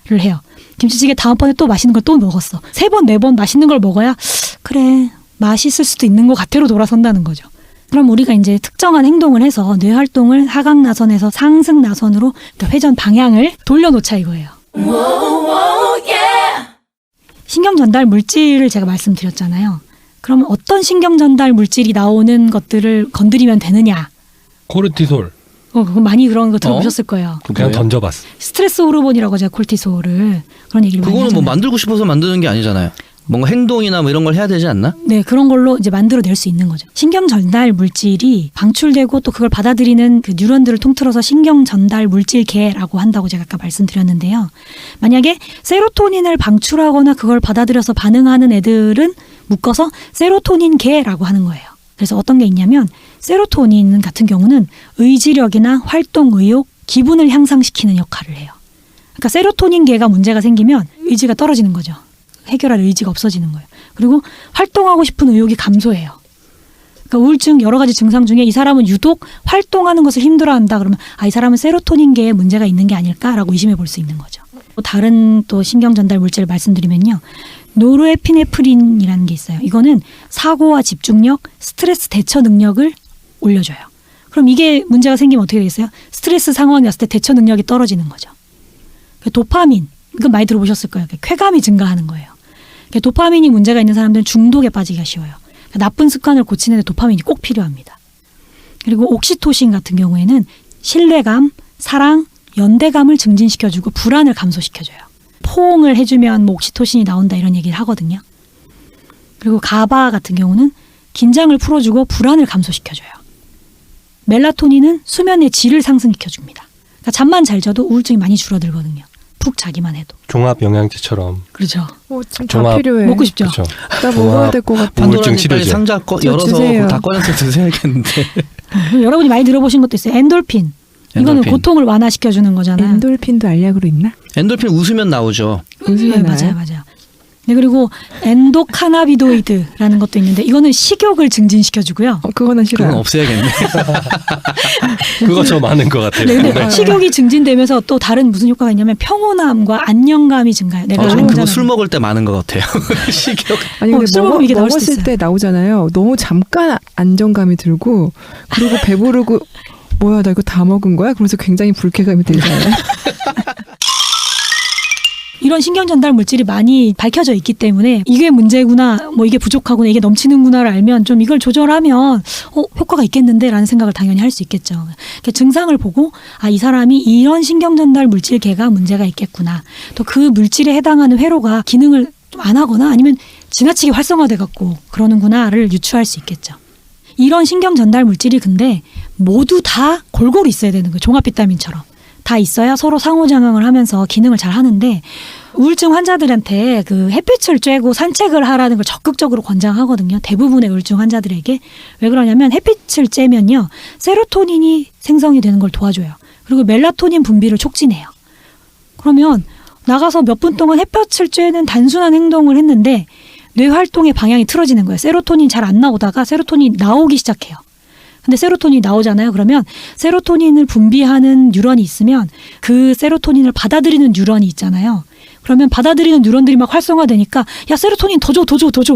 S1: 를 해요. 김치찌개 다음번에 또 맛있는 걸 또 먹었어. 3번, 4번 맛있는 걸 먹어야 그래 맛있을 수도 있는 것 같아로 돌아선다는 거죠. 그럼 우리가 이제 특정한 행동을 해서 뇌 활동을 하강 나선에서 상승 나선으로 회전 방향을 돌려놓자 이거예요. 신경 전달 물질을 제가 말씀드렸잖아요. 그러면 어떤 신경 전달 물질이 나오는 것들을 건드리면 되느냐?
S2: 코르티솔.
S1: 그거 많이 그런 거 들어보셨을 거예요.
S2: 그냥 던져봤어.
S1: 스트레스 호르몬이라고 제가 콜티솔을 그런 얘기를 많이
S3: 그거는
S1: 하잖아요.
S3: 만들고 싶어서 만드는 게 아니잖아요. 뭔가 행동이나 뭐 이런 걸 해야 되지 않나?
S1: 네, 그런 걸로 이제 만들어낼 수 있는 거죠. 신경 전달 물질이 방출되고 또 그걸 받아들이는 그 뉴런들을 통틀어서 신경 전달 물질계라고 한다고 제가 아까 말씀드렸는데요. 만약에 세로토닌을 방출하거나 그걸 받아들여서 반응하는 애들은 묶어서 세로토닌계라고 하는 거예요. 그래서 어떤 게 있냐면 세로토닌 같은 경우는 의지력이나 활동 의욕, 기분을 향상시키는 역할을 해요. 그러니까 세로토닌계가 문제가 생기면 의지가 떨어지는 거죠. 해결할 의지가 없어지는 거예요. 그리고 활동하고 싶은 의욕이 감소해요. 그러니까 우울증 여러 가지 증상 중에 이 사람은 유독 활동하는 것을 힘들어한다 그러면 이 사람은 세로토닌계에 문제가 있는 게 아닐까라고 의심해 볼 수 있는 거죠. 또 다른 또 신경 전달 물질을 말씀드리면요. 노르에피네프린이라는 게 있어요. 이거는 사고와 집중력, 스트레스 대처 능력을 올려줘요. 그럼 이게 문제가 생기면 어떻게 되겠어요? 스트레스 상황이 왔을 때 대처 능력이 떨어지는 거죠. 도파민, 이거 많이 들어보셨을 거예요. 쾌감이 증가하는 거예요. 도파민이 문제가 있는 사람들은 중독에 빠지기가 쉬워요. 나쁜 습관을 고치는 데 도파민이 꼭 필요합니다. 그리고 옥시토신 같은 경우에는 신뢰감, 사랑, 연대감을 증진시켜주고 불안을 감소시켜줘요. 포옹을 해주면 뭐 옥시토신이 나온다 이런 얘기를 하거든요. 그리고 가바 같은 경우는 긴장을 풀어주고 불안을 감소시켜줘요. 멜라토닌은 수면의 질을 상승시켜줍니다. 그러니까 잠만 잘 자도 우울증이 많이 줄어들거든요. 푹 자기만 해도.
S2: 종합 영양제처럼.
S1: 그렇죠.
S4: 지금 다
S2: 종합-
S4: 필요해.
S1: 먹고 싶죠.
S2: 그렇죠.
S4: 나 먹어야 될 것 같아.
S2: 우울증
S3: 판도라님 빨리
S2: 치료제.
S3: 상자
S4: 저
S3: 열어서
S4: 주세요.
S3: 다 꺼내서 드셔야겠는데.
S1: 여러분이 많이 들어보신 것도 있어요. 엔돌핀. 이거는
S3: 엔돌핀.
S1: 고통을 완화시켜주는 거잖아요.
S4: 엔돌핀도 알약으로 있나?
S3: 엔돌핀 웃으면 나오죠.
S4: 웃으면
S1: 네,
S4: 나요?
S1: 맞아요. 네, 그리고 엔도카나비도이드라는 것도 있는데 이거는 식욕을 증진시켜주고요.
S4: 그거는 싫어요.
S3: 그건 없애야겠네.
S2: 그거 저 많은 것 같아요.
S1: 네, 근데
S2: 네.
S1: 식욕이 증진되면서 또 다른 무슨 효과가 있냐면 평온함과 안정감이 증가해요. 내가
S3: 저는 그거
S1: 혼자는-
S3: 술 먹을 때 많은 것 같아요. 식욕.
S4: 아니 근데
S1: 술 먹으면 이게 나올 수도
S4: 먹었을
S1: 있어요.
S4: 때 나오잖아요. 너무 잠깐 안정감이 들고 그리고 배부르고 뭐야 나 이거 다 먹은 거야? 그러면서 굉장히 불쾌감이 들잖아요.
S1: 이런 신경 전달 물질이 많이 밝혀져 있기 때문에 이게 문제구나, 뭐 이게 부족하구나, 이게 넘치는구나를 알면 좀 이걸 조절하면 효과가 있겠는데라는 생각을 당연히 할 수 있겠죠. 그러니까 증상을 보고 이 사람이 이런 신경 전달 물질계가 문제가 있겠구나. 또 그 물질에 해당하는 회로가 기능을 좀 안 하거나 아니면 지나치게 활성화돼 갖고 그러는구나를 유추할 수 있겠죠. 이런 신경 전달 물질이 근데 모두 다 골고루 있어야 되는 거예요. 종합 비타민처럼. 다 있어야 서로 상호작용을 하면서 기능을 잘 하는데 우울증 환자들한테 그 햇빛을 쬐고 산책을 하라는 걸 적극적으로 권장하거든요. 대부분의 우울증 환자들에게. 왜 그러냐면 햇빛을 쬐면요. 세로토닌이 생성이 되는 걸 도와줘요. 그리고 멜라토닌 분비를 촉진해요. 그러면 나가서 몇 분 동안 햇볕을 쬐는 단순한 행동을 했는데 뇌 활동의 방향이 틀어지는 거예요. 세로토닌 잘 안 나오다가 세로토닌이 나오기 시작해요. 근데 세로토닌이 나오잖아요. 그러면 세로토닌을 분비하는 뉴런이 있으면 그 세로토닌을 받아들이는 뉴런이 있잖아요. 그러면 받아들이는 뉴런들이 막 활성화되니까 야 세로토닌 더 줘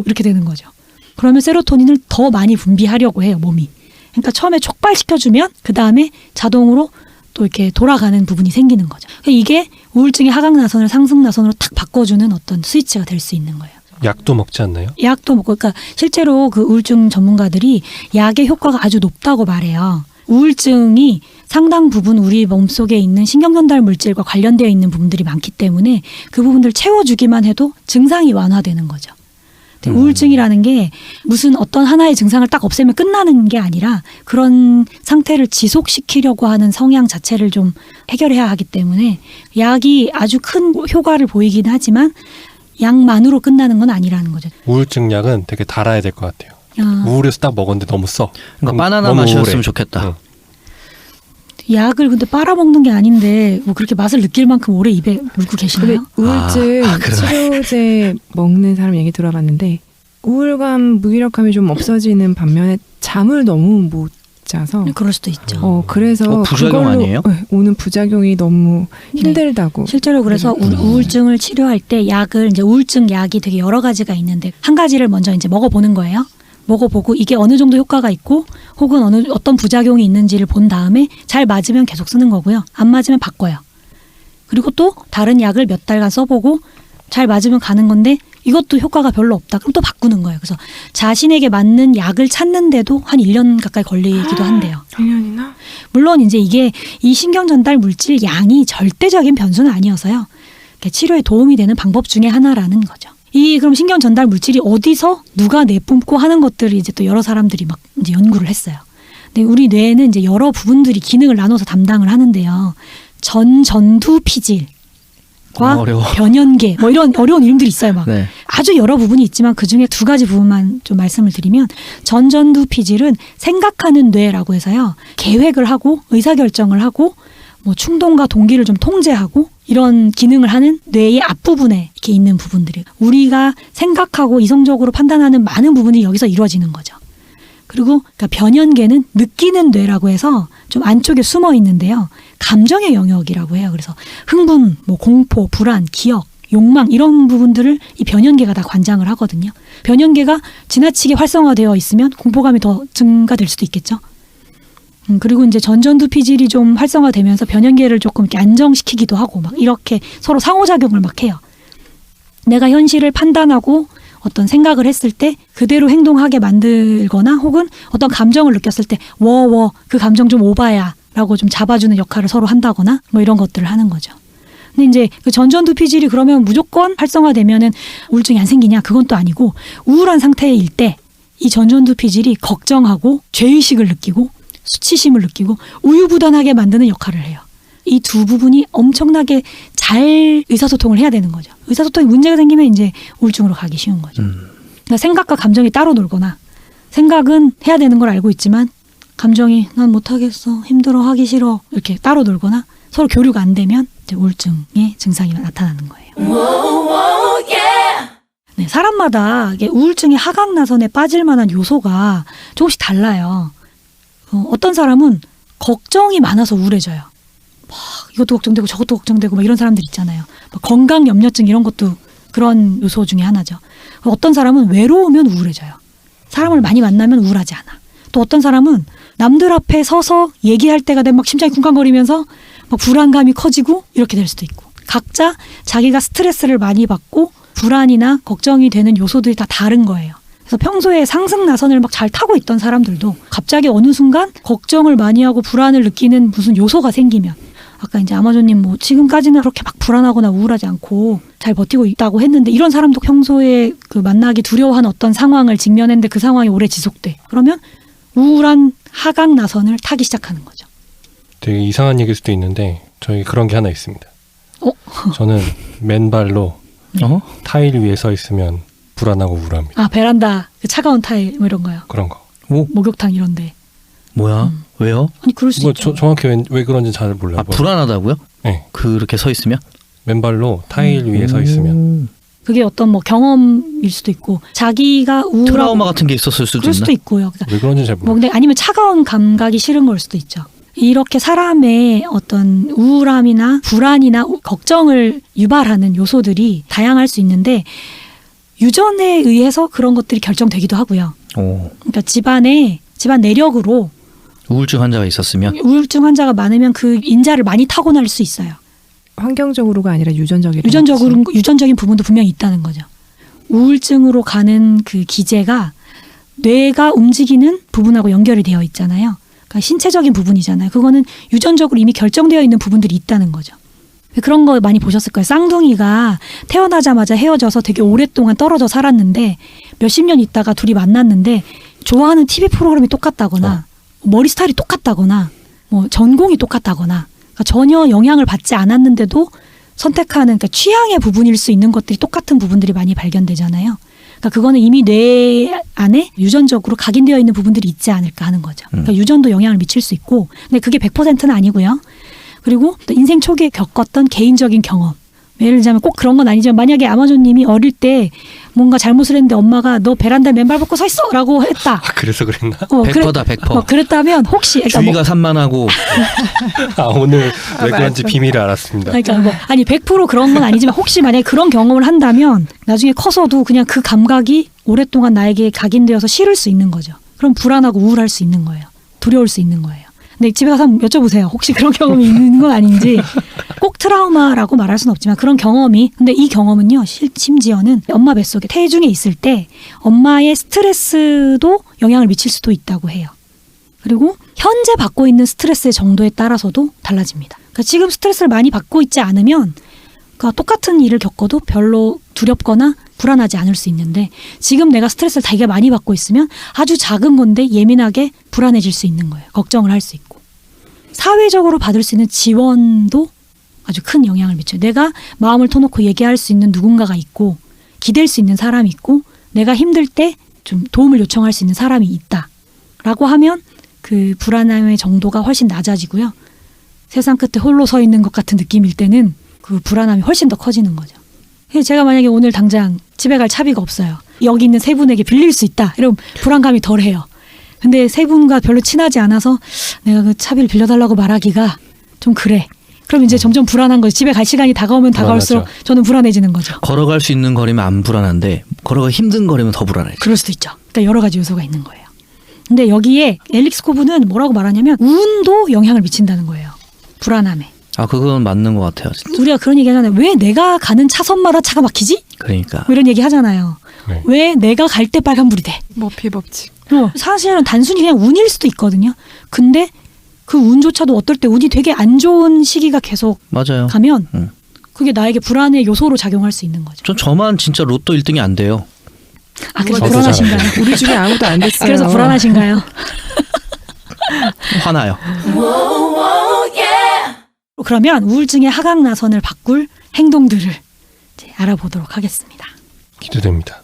S1: 이렇게 되는 거죠. 그러면 세로토닌을 더 많이 분비하려고 해요. 몸이. 그러니까 처음에 촉발시켜주면 그 다음에 자동으로 또 이렇게 돌아가는 부분이 생기는 거죠. 이게 우울증의 하강나선을 상승나선으로 탁 바꿔주는 어떤 스위치가 될 수 있는 거예요.
S2: 약도 먹지 않나요?
S1: 약도 먹고, 그러니까 실제로 그 우울증 전문가들이 약의 효과가 아주 높다고 말해요. 우울증이 상당 부분 우리 몸속에 있는 신경전달 물질과 관련되어 있는 부분들이 많기 때문에 그 부분들을 채워주기만 해도 증상이 완화되는 거죠. 근데 우울증이라는 게 무슨 어떤 하나의 증상을 딱 없애면 끝나는 게 아니라 그런 상태를 지속시키려고 하는 성향 자체를 좀 해결해야 하기 때문에 약이 아주 큰 효과를 보이긴 하지만 약만으로 끝나는 건 아니라는 거죠.
S2: 우울증 약은 되게 달아야 될 것 같아요. 우울해서 딱 먹었는데 너무 써.
S3: 그러니까 바나나
S2: 너무
S3: 맛이었으면
S2: 우울해.
S3: 좋겠다.
S2: 응.
S1: 약을 근데 빨아먹는 게 아닌데 뭐 그렇게 맛을 느낄 만큼 오래 입에 물고
S4: 근데
S1: 계시나요?
S4: 우울증 치료제 먹는 사람 얘기 들어봤는데 우울감, 무기력함이 좀 없어지는 반면에 잠을 너무 못 자서
S1: 그럴 수도 있죠.
S4: 그래서
S3: 부작용
S4: 그걸로
S3: 아니에요?
S4: 오는 부작용이 너무 힘들다고.
S1: 실제로 그래서 우울증을 치료할 때 약을 이제 우울증 약이 되게 여러 가지가 있는데 한 가지를 먼저 이제 먹어보는 거예요. 먹어보고 이게 어느 정도 효과가 있고 혹은 어떤 부작용이 있는지를 본 다음에 잘 맞으면 계속 쓰는 거고요. 안 맞으면 바꿔요. 그리고 또 다른 약을 몇 달간 써보고 잘 맞으면 가는 건데 이것도 효과가 별로 없다. 그럼 또 바꾸는 거예요. 그래서 자신에게 맞는 약을 찾는데도 한 1년 가까이 걸리기도 한대요.
S4: 1년이나?
S1: 물론 이제 이게 이 신경 전달 물질 양이 절대적인 변수는 아니어서요. 치료에 도움이 되는 방법 중에 하나라는 거죠. 이 그럼 신경 전달 물질이 어디서 누가 내뿜고 하는 것들을 이제 또 여러 사람들이 막 이제 연구를 했어요. 근데 우리 뇌에는 이제 여러 부분들이 기능을 나눠서 담당을 하는데요. 전두 피질과
S3: 어려워.
S1: 변연계 뭐 이런 어려운 이름들이 있어요. 막
S3: 네.
S1: 아주 여러 부분이 있지만 그 중에 두 가지 부분만 좀 말씀을 드리면 전두 피질은 생각하는 뇌라고 해서요. 계획을 하고 의사결정을 하고 뭐 충동과 동기를 좀 통제하고 이런 기능을 하는 뇌의 앞부분에 이렇게 있는 부분들이 우리가 생각하고 이성적으로 판단하는 많은 부분이 여기서 이루어지는 거죠. 그리고 그러니까 변연계는 느끼는 뇌라고 해서 좀 안쪽에 숨어 있는데요. 감정의 영역이라고 해요. 그래서 흥분, 뭐 공포, 불안, 기억, 욕망 이런 부분들을 이 변연계가 다 관장을 하거든요. 변연계가 지나치게 활성화되어 있으면 공포감이 더 증가될 수도 있겠죠. 그리고 이제 전두 피질이 좀 활성화되면서 변연계를 조금 이렇게 안정시키기도 하고 막 이렇게 서로 상호작용을 막 해요. 내가 현실을 판단하고 어떤 생각을 했을 때 그대로 행동하게 만들거나 혹은 어떤 감정을 느꼈을 때 그 감정 좀 오바야 라고 좀 잡아주는 역할을 서로 한다거나 뭐 이런 것들을 하는 거죠. 근데 이제 그 전두 피질이 그러면 무조건 활성화되면은 우울증이 안 생기냐? 그건 또 아니고 우울한 상태일 때 이 전두 피질이 걱정하고 죄의식을 느끼고 수치심을 느끼고 우유부단하게 만드는 역할을 해요. 이 두 부분이 엄청나게 잘 의사소통을 해야 되는 거죠. 의사소통에 문제가 생기면 이제 우울증으로 가기 쉬운 거죠. 그러니까 생각과 감정이 따로 놀거나 생각은 해야 되는 걸 알고 있지만 감정이 난 못하겠어, 힘들어, 하기 싫어 이렇게 따로 놀거나 서로 교류가 안 되면 이제 우울증의 증상이 나타나는 거예요. 네, 사람마다 이게 우울증의 하강나선에 빠질 만한 요소가 조금씩 달라요. 어떤 사람은 걱정이 많아서 우울해져요. 막 이것도 걱정되고 저것도 걱정되고 막 이런 사람들 있잖아요. 막 건강 염려증 이런 것도 그런 요소 중에 하나죠. 어떤 사람은 외로우면 우울해져요. 사람을 많이 만나면 우울하지 않아. 또 어떤 사람은 남들 앞에 서서 얘기할 때가 되면 막 심장이 쿵쾅거리면서 막 불안감이 커지고 이렇게 될 수도 있고 각자 자기가 스트레스를 많이 받고 불안이나 걱정이 되는 요소들이 다 다른 거예요. 그래서 평소에 상승 나선을 막 잘 타고 있던 사람들도 갑자기 어느 순간 걱정을 많이 하고 불안을 느끼는 무슨 요소가 생기면 아까 이제 아마존님 뭐 지금까지는 그렇게 막 불안하거나 우울하지 않고 잘 버티고 있다고 했는데 이런 사람도 평소에 그 만나기 두려워하는 어떤 상황을 직면했는데 그 상황이 오래 지속돼. 그러면 우울한 하강 나선을 타기 시작하는 거죠.
S2: 되게 이상한 얘기일 수도 있는데 저희 그런 게 하나 있습니다. 저는 맨발로 타일 위에 서 있으면 불안하고 우울합니다.
S1: 아 베란다 그 차가운 타일 뭐 이런 거요.
S2: 그런 거.
S3: 오?
S1: 목욕탕 이런데.
S3: 뭐야? 왜요?
S1: 아니 그럴 수 있죠.
S2: 정확히 왜 그런지 잘 몰라요.
S3: 아 불안하다고요?
S2: 네.
S3: 그렇게 서 있으면?
S2: 맨발로 타일 위에 서 있으면.
S1: 그게 어떤 뭐 경험일 수도 있고 자기가 우울하고
S3: 트라우마 같은 게 있었을 수도
S1: 그럴 수도
S3: 있나?
S1: 있고요. 그러니까
S2: 왜 그런지 잘
S1: 뭐
S2: 몰라요.
S1: 근데 아니면 차가운 감각이 싫은 걸 수도 있죠. 이렇게 사람의 어떤 우울함이나 불안이나 걱정을 유발하는 요소들이 다양할 수 있는데 유전에 의해서 그런 것들이 결정되기도 하고요.
S3: 오.
S1: 그러니까 집안 내력으로
S3: 우울증 환자가 있었으면?
S1: 우울증 환자가 많으면 그 인자를 많이 타고날 수 있어요.
S4: 환경적으로가 아니라 유전적인
S1: 유전적인 부분도 분명히 있다는 거죠. 우울증으로 가는 그 기제가 뇌가 움직이는 부분하고 연결이 되어 있잖아요. 그러니까 신체적인 부분이잖아요. 그거는 유전적으로 이미 결정되어 있는 부분들이 있다는 거죠. 그런 거 많이 보셨을 거예요. 쌍둥이가 태어나자마자 헤어져서 되게 오랫동안 떨어져 살았는데 몇십 년 있다가 둘이 만났는데 좋아하는 TV 프로그램이 똑같다거나 머리 스타일이 똑같다거나 뭐 전공이 똑같다거나 그러니까 전혀 영향을 받지 않았는데도 선택하는 그러니까 취향의 부분일 수 있는 것들이 똑같은 부분들이 많이 발견되잖아요. 그러니까 그거는 이미 뇌 안에 유전적으로 각인되어 있는 부분들이 있지 않을까 하는 거죠. 그러니까 유전도 영향을 미칠 수 있고 근데 그게 100%는 아니고요. 그리고 또 인생 초기에 겪었던 개인적인 경험. 예를 들자면 꼭 그런 건 아니지만 만약에 아마존님이 어릴 때 뭔가 잘못을 했는데 엄마가 너 베란다에 맨발 벗고 서 있어 라고 했다.
S2: 아, 그래서 그랬나?
S3: 100%다 100%.
S1: 그랬다면 혹시 그러니까
S3: 주의가 산만하고
S2: 아, 오늘 왜
S4: 맞아.
S2: 그런지 비밀을 알았습니다.
S1: 그러니까 뭐 아니 100% 그런 건 아니지만 혹시 만약에 그런 경험을 한다면 나중에 커서도 그냥 그 감각이 오랫동안 나에게 각인되어서 싫을 수 있는 거죠. 그럼 불안하고 우울할 수 있는 거예요. 두려울 수 있는 거예요. 근데 집에 가서 한번 여쭤보세요. 혹시 그런 경험이 있는 건 아닌지. 꼭 트라우마라고 말할 수는 없지만 그런 경험이 근데 이 경험은요. 심지어는 엄마 뱃속에 태중에 있을 때 엄마의 스트레스도 영향을 미칠 수도 있다고 해요. 그리고 현재 받고 있는 스트레스의 정도에 따라서도 달라집니다. 그러니까 지금 스트레스를 많이 받고 있지 않으면 그러니까 똑같은 일을 겪어도 별로 두렵거나 불안하지 않을 수 있는데 지금 내가 스트레스를 되게 많이 받고 있으면 아주 작은 건데 예민하게 불안해질 수 있는 거예요. 걱정을 할 수 있고. 사회적으로 받을 수 있는 지원도 아주 큰 영향을 미쳐요. 내가 마음을 터놓고 얘기할 수 있는 누군가가 있고 기댈 수 있는 사람이 있고 내가 힘들 때 좀 도움을 요청할 수 있는 사람이 있다라고 하면 그 불안함의 정도가 훨씬 낮아지고요. 세상 끝에 홀로 서 있는 것 같은 느낌일 때는 그 불안함이 훨씬 더 커지는 거죠. 제가 만약에 오늘 당장 집에 갈 차비가 없어요. 여기 있는 세 분에게 빌릴 수 있다. 이러면 불안감이 덜해요. 근데 세 분과 별로 친하지 않아서 내가 그 차비를 빌려달라고 말하기가 좀 그래. 그럼 이제 점점 불안한 거죠. 집에 갈 시간이 다가오면 다가올수록 저는 불안해지는 거죠.
S3: 걸어갈 수 있는 거리면 안 불안한데 걸어가 힘든 거리면 더 불안해요.
S1: 그럴 수도 있죠. 그러니까 여러 가지 요소가 있는 거예요. 근데 여기에 앨릭스 코브는 뭐라고 말하냐면 운도 영향을 미친다는 거예요. 불안함에.
S3: 아 그건 맞는 것 같아요. 진짜.
S1: 우리가 그런 얘기 하잖아요. 왜 내가 가는 차선마다 차가 막히지?
S3: 그러니까
S1: 뭐 이런 얘기 하잖아요.
S2: 네.
S1: 왜 내가 갈 때 빨간불이 돼?
S4: 머피 법칙.
S1: 사실은 단순히 그냥 운일 수도 있거든요. 근데 그 운조차도 어떨 때 운이 되게 안 좋은 시기가 계속
S3: 맞아요.
S1: 가면 그게 나에게 불안의 요소로 작용할 수 있는 거죠.
S3: 저만 진짜 로또 1등이 안 돼요.
S1: 아, 그래서
S2: 저도
S1: 불안하신가요?
S2: 잘
S4: 우리 중에 아무도 안 됐어요.
S1: 그래서 불안하신가요?
S3: 화나요.
S1: 그러면 우울증의 하강 나선을 바꿀 행동들을 이제 알아보도록 하겠습니다.
S2: 기대됩니다.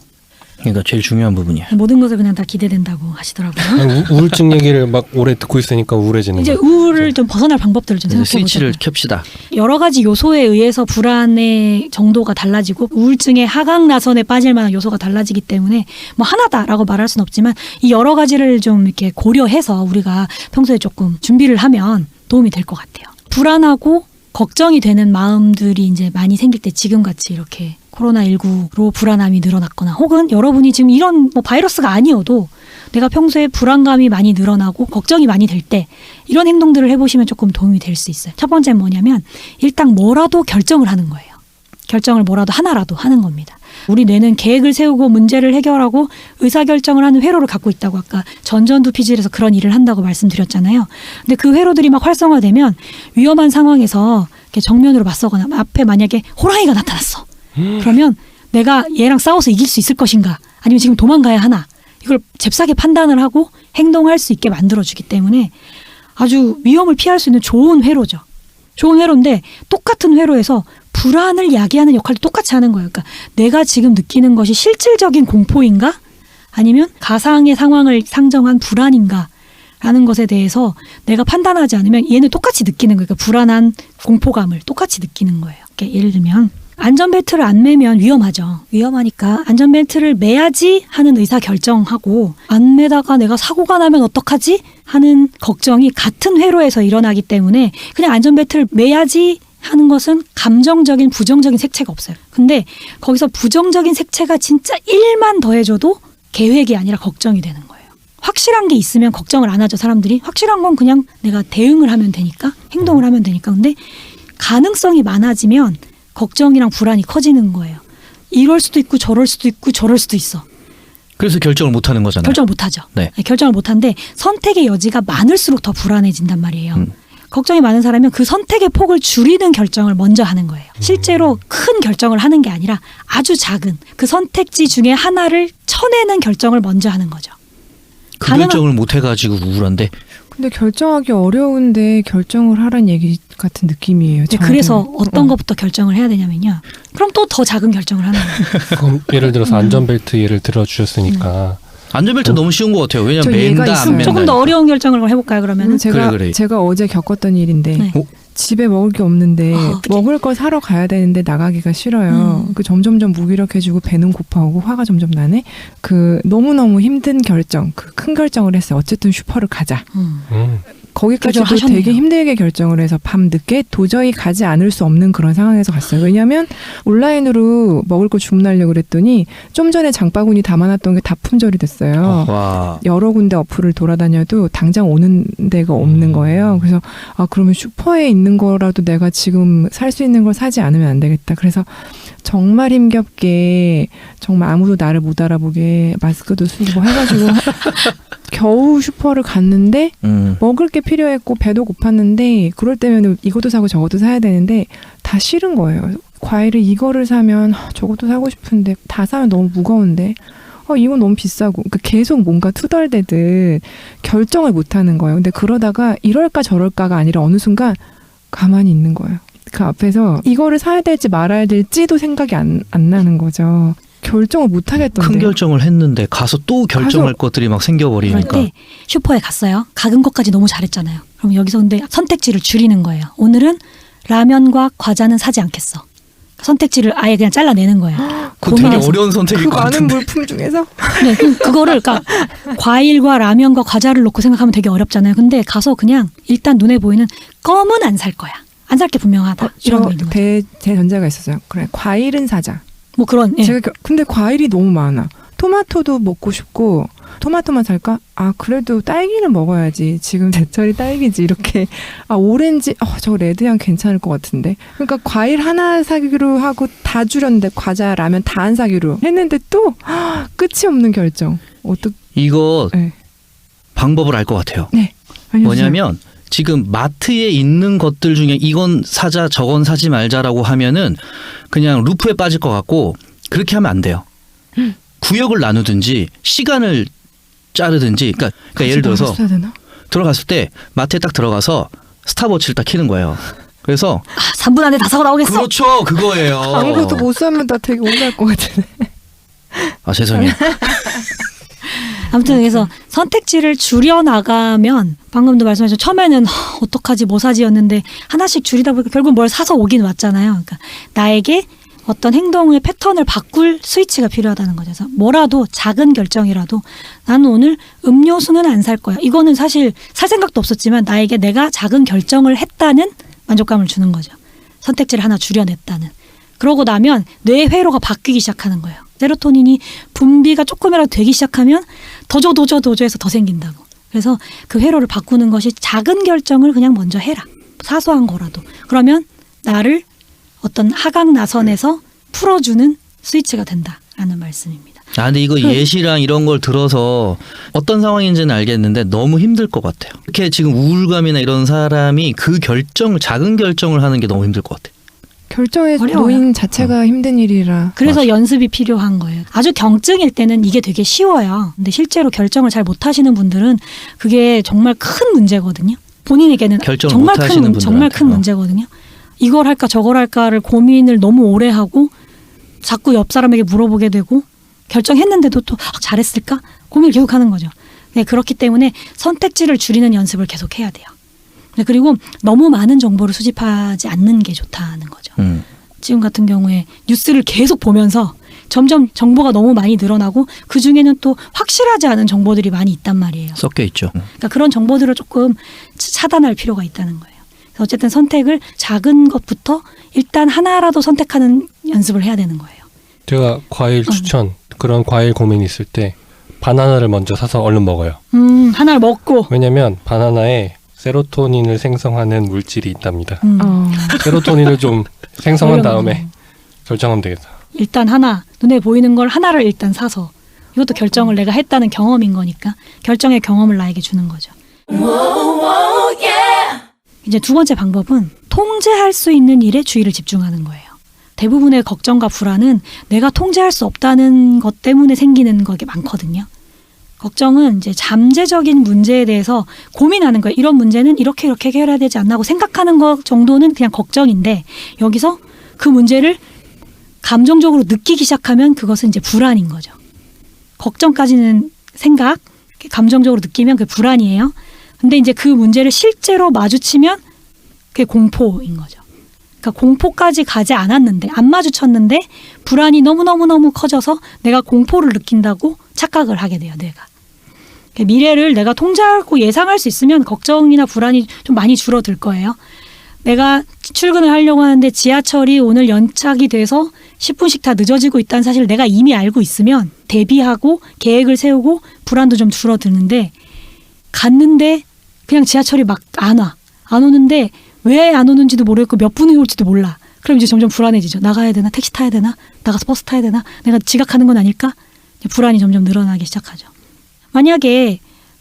S3: 그러니까 제일 중요한 부분이야.
S1: 모든 것을 그냥 다 기대된다고 하시더라고요.
S2: 아니, 우울증 얘기를 막 오래 듣고 있으니까 우울해지는
S1: 이제
S2: 거예요.
S1: 우울을 좀 벗어날 방법들을 좀
S3: 그래서
S1: 생각해 보자.
S3: 스위치를 켭시다.
S1: 여러 가지 요소에 의해서 불안의 정도가 달라지고 우울증의 하강 나선에 빠질 만한 요소가 달라지기 때문에 뭐 하나다라고 말할 수는 없지만 이 여러 가지를 좀 이렇게 고려해서 우리가 평소에 조금 준비를 하면 도움이 될 것 같아요. 불안하고 걱정이 되는 마음들이 이제 많이 생길 때 지금같이 이렇게 코로나19로 불안함이 늘어났거나 혹은 여러분이 지금 이런 뭐 바이러스가 아니어도 내가 평소에 불안감이 많이 늘어나고 걱정이 많이 될 때 이런 행동들을 해보시면 조금 도움이 될 수 있어요. 첫 번째는 뭐냐면 일단 뭐라도 결정을 하는 거예요. 결정을 뭐라도 하나라도 하는 겁니다. 우리 뇌는 계획을 세우고 문제를 해결하고 의사결정을 하는 회로를 갖고 있다고 아까 전전두피질에서 그런 일을 한다고 말씀드렸잖아요. 근데 그 회로들이 막 활성화되면 위험한 상황에서 이렇게 정면으로 맞서거나 앞에 만약에 호랑이가 나타났어. 그러면 내가 얘랑 싸워서 이길 수 있을 것인가 아니면 지금 도망가야 하나 이걸 잽싸게 판단을 하고 행동할 수 있게 만들어주기 때문에 아주 위험을 피할 수 있는 좋은 회로죠. 좋은 회로인데 똑같은 회로에서 불안을 야기하는 역할도 똑같이 하는 거예요. 그러니까 내가 지금 느끼는 것이 실질적인 공포인가 아니면 가상의 상황을 상정한 불안인가 라는 것에 대해서 내가 판단하지 않으면 얘는 똑같이 느끼는 거예요. 그러니까 불안한 공포감을 똑같이 느끼는 거예요. 그러니까 예를 들면 안전벨트를 안 매면 위험하죠. 위험하니까 안전벨트를 매야지 하는 의사결정하고 안 매다가 내가 사고가 나면 어떡하지 하는 걱정이 같은 회로에서 일어나기 때문에 그냥 안전벨트를 매야지 하는 것은 감정적인 부정적인 색채가 없어요. 근데 거기서 부정적인 색채가 진짜 1만 더해줘도 계획이 아니라 걱정이 되는 거예요. 확실한 게 있으면 걱정을 안 하죠. 사람들이. 확실한 건 그냥 내가 대응을 하면 되니까 행동을 하면 되니까. 근데 가능성이 많아지면 걱정이랑 불안이 커지는 거예요. 이럴 수도 있고 저럴 수도 있고 저럴 수도 있어.
S3: 그래서 결정을 못 하는 거잖아요.
S1: 결정을 못 하죠.
S3: 네.
S1: 결정을 못 하는데 선택의 여지가 많을수록 더 불안해진단 말이에요. 걱정이 많은 사람은 그 선택의 폭을 줄이는 결정을 먼저 하는 거예요. 실제로 큰 결정을 하는 게 아니라 아주 작은 그 선택지 중에 하나를 쳐내는 결정을 먼저 하는 거죠.
S3: 그 결정을 못 해가지고 우울한데.
S4: 근데 결정하기 어려운데 결정을 하란 얘기 같은 느낌이에요.
S1: 네, 그래서 어떤 것부터 결정을 해야 되냐면요. 그럼 또 더 작은 결정을 하는 거예요.
S2: 그럼 예를 들어서 안전벨트 예를 들어주셨으니까
S3: 안전벨트 너무 쉬운 것 같아요. 왜냐면
S4: 저 얘가
S3: 맨다
S4: 있어요.
S3: 안 맨다.
S1: 조금 더 어려운 결정을 해볼까요? 그러면
S4: 제가 어제 겪었던 일인데
S1: 네.
S4: 집에 먹을 게 없는데
S1: 어떡해.
S4: 먹을 걸 사러 가야 되는데 나가기가 싫어요. 그 점점점 무기력해지고 배는 고파오고 화가 점점 나네. 그 너무너무 힘든 결정, 그 큰 결정을 했어요. 어쨌든 슈퍼를 가자. 거기까지도
S1: 결정하셨네요.
S4: 되게 힘들게 결정을 해서 밤 늦게 도저히 가지 않을 수 없는 그런 상황에서 갔어요. 왜냐하면 온라인으로 먹을 거 주문하려고 그랬더니 좀 전에 장바구니 담아놨던 게 다 품절이 됐어요.
S3: 와.
S4: 여러 군데 어플을 돌아다녀도 당장 오는 데가 없는 거예요. 그래서 그러면 슈퍼에 있는 거라도 내가 지금 살 수 있는 걸 사지 않으면 안 되겠다. 그래서 정말 힘겹게 정말 아무도 나를 못 알아보게 마스크도 쓰고 해가지고 겨우 슈퍼를 갔는데 먹을 게 필요했고 배도 고팠는데 그럴 때면 이것도 사고 저것도 사야 되는데 다 싫은 거예요. 과일을 이거를 사면 저것도 사고 싶은데 다 사면 너무 무거운데 이건 너무 비싸고 그러니까 계속 뭔가 투덜대듯 결정을 못하는 거예요. 근데 그러다가 이럴까 저럴까가 아니라 어느 순간 가만히 있는 거예요. 그 앞에서 이거를 사야 될지 말아야 될지도 생각이 안 나는 거죠. 결정을 못 하겠던데.
S3: 큰 결정을 했는데 가서 또 결정할 것들이 막 생겨버리니까.
S1: 그럴 때 슈퍼에 갔어요. 작은 것까지 너무 잘했잖아요. 그럼 여기서 근데 선택지를 줄이는 거예요. 오늘은 라면과 과자는 사지 않겠어. 선택지를 아예 그냥 잘라내는 거예요.
S3: 그거 되게
S1: 고민해서.
S3: 어려운 선택일
S4: 그
S3: 것
S4: 많은
S3: 같은데.
S4: 물품 중에서
S1: 네, 그거를 그러니까 과일과 라면과 과자를 놓고 생각하면 되게 어렵잖아요. 근데 가서 그냥 일단 눈에 보이는 껌은 안 살 거야. 안 살 게 분명하다. 이런 거 있는 거죠.
S4: 제 전제가 있었어요. 그래 과일은 사자.
S1: 뭐 그런. 예.
S4: 근데 과일이 너무 많아. 토마토도 먹고 싶고 토마토만 살까? 그래도 딸기는 먹어야지. 지금 제철이 딸기지. 이렇게 오렌지 저 레드향 괜찮을 것 같은데. 그러니까 과일 하나 사기로 하고 다 줄였는데 과자 라면 다 안 사기로 했는데 또 끝이 없는 결정.
S3: 이거
S4: 네.
S3: 방법을 알 것 같아요.
S4: 네. 알려주세요.
S3: 뭐냐면 지금 마트에 있는 것들 중에 이건 사자 저건 사지 말자라고 하면은 그냥 루프에 빠질 것 같고 그렇게 하면 안 돼요. 구역을 나누든지 시간을 자르든지 그러니까 예를 들어서 들어갔을 때 마트에 딱 들어가서 스탑워치를 딱 켜는 거예요. 그래서
S1: 3분 안에 다 사고 나오겠어.
S3: 그렇죠. 그거예요.
S4: 아무것도 못 사면 나 되게 오래할 것 같은데.
S3: 죄송해요.
S1: 아무튼 그래서 선택지를 줄여나가면 방금도 말씀하신 처음에는 어떡하지 뭐 사지였는데 하나씩 줄이다 보니까 결국 뭘 사서 오긴 왔잖아요. 그러니까 나에게 어떤 행동의 패턴을 바꿀 스위치가 필요하다는 거죠. 그래서 뭐라도 작은 결정이라도 나는 오늘 음료수는 안 살 거야. 이거는 사실 살 생각도 없었지만 나에게 내가 작은 결정을 했다는 만족감을 주는 거죠. 선택지를 하나 줄여냈다는. 그러고 나면 뇌의 회로가 바뀌기 시작하는 거예요. 세로토닌이 분비가 조금이라도 되기 시작하면 더 줘 해서 더 생긴다고. 그래서 그 회로를 바꾸는 것이 작은 결정을 그냥 먼저 해라. 사소한 거라도. 그러면 나를 어떤 하강 나선에서 풀어주는 스위치가 된다라는 말씀입니다.
S3: 근데 이거 예시랑 이런 걸 들어서 어떤 상황인지는 알겠는데 너무 힘들 것 같아요. 이렇게 지금 우울감이나 이런 사람이 그 작은 결정을 하는 게 너무 힘들 것 같아요.
S4: 결정의
S1: 어려워요.
S4: 노인 자체가 힘든 일이라.
S1: 그래서 연습이 필요한 거예요. 아주 경증일 때는 이게 되게 쉬워요. 근데 실제로 결정을 잘 못하시는 분들은 그게 정말 큰 문제거든요. 본인에게는
S3: 결정을
S1: 정말
S3: 못하시는
S1: 정말 큰
S3: 분들한테.
S1: 문제거든요. 이걸 할까 저걸 할까를 고민을 너무 오래 하고 자꾸 옆 사람에게 물어보게 되고 결정했는데도 또 잘했을까? 고민을 계속하는 거죠. 네, 그렇기 때문에 선택지를 줄이는 연습을 계속 해야 돼요. 네, 그리고 너무 많은 정보를 수집하지 않는 게 좋다는 거죠. 지금 같은 경우에 뉴스를 계속 보면서 점점 정보가 너무 많이 늘어나고 그중에는 또 확실하지 않은 정보들이 많이 있단 말이에요.
S3: 섞여 있죠.
S1: 그러니까 그런 정보들을 조금 차단할 필요가 있다는 거예요. 그래서 어쨌든 선택을 작은 것부터 일단 하나라도 선택하는 연습을 해야 되는 거예요.
S2: 제가 과일 추천 그런 과일 고민이 있을 때 바나나를 먼저 사서 얼른 먹어요.
S1: 하나를 먹고.
S2: 왜냐면 바나나에 세로토닌을 생성하는 물질이 있답니다. 세로토닌을 좀 생성한 다음에 결정하면 되겠다. 일단
S1: 하나 눈에 보이는 걸 하나를 일단 사서 이것도 결정을 내가 했다는 경험인 거니까 결정의 경험을 나에게 주는 거죠. 이제 두 번째 방법은 통제할 수 있는 일에 주의를 집중하는 거예요. 대부분의 걱정과 불안은 내가 통제할 수 없다는 것 때문에 생기는 것이 많거든요. 걱정은 이제 잠재적인 문제에 대해서 고민하는 거예요. 이런 문제는 이렇게 해결해야 되지 않나 하고 생각하는 것 정도는 그냥 걱정인데 여기서 그 문제를 감정적으로 느끼기 시작하면 그것은 이제 불안인 거죠. 걱정까지는 생각, 감정적으로 느끼면 그게 불안이에요. 근데 이제 그 문제를 실제로 마주치면 그게 공포인 거죠. 그러니까 공포까지 가지 않았는데 안 마주쳤는데 불안이 너무너무 커져서 내가 공포를 느낀다고 착각을 하게 돼요. 내가. 미래를 내가 통제하고 예상할 수 있으면 걱정이나 불안이 좀 많이 줄어들 거예요. 내가 출근을 하려고 하는데 지하철이 오늘 연착이 돼서 10분씩 다 늦어지고 있다는 사실을 내가 이미 알고 있으면 대비하고 계획을 세우고 불안도 좀 줄어드는데 갔는데 그냥 지하철이 막 안 와. 안 오는데 왜 안 오는지도 모르겠고 몇 분이 올지도 몰라. 그럼 이제 점점 불안해지죠. 나가야 되나? 택시 타야 되나? 나가서 버스 타야 되나? 내가 지각하는 건 아닐까? 불안이 점점 늘어나기 시작하죠. 만약에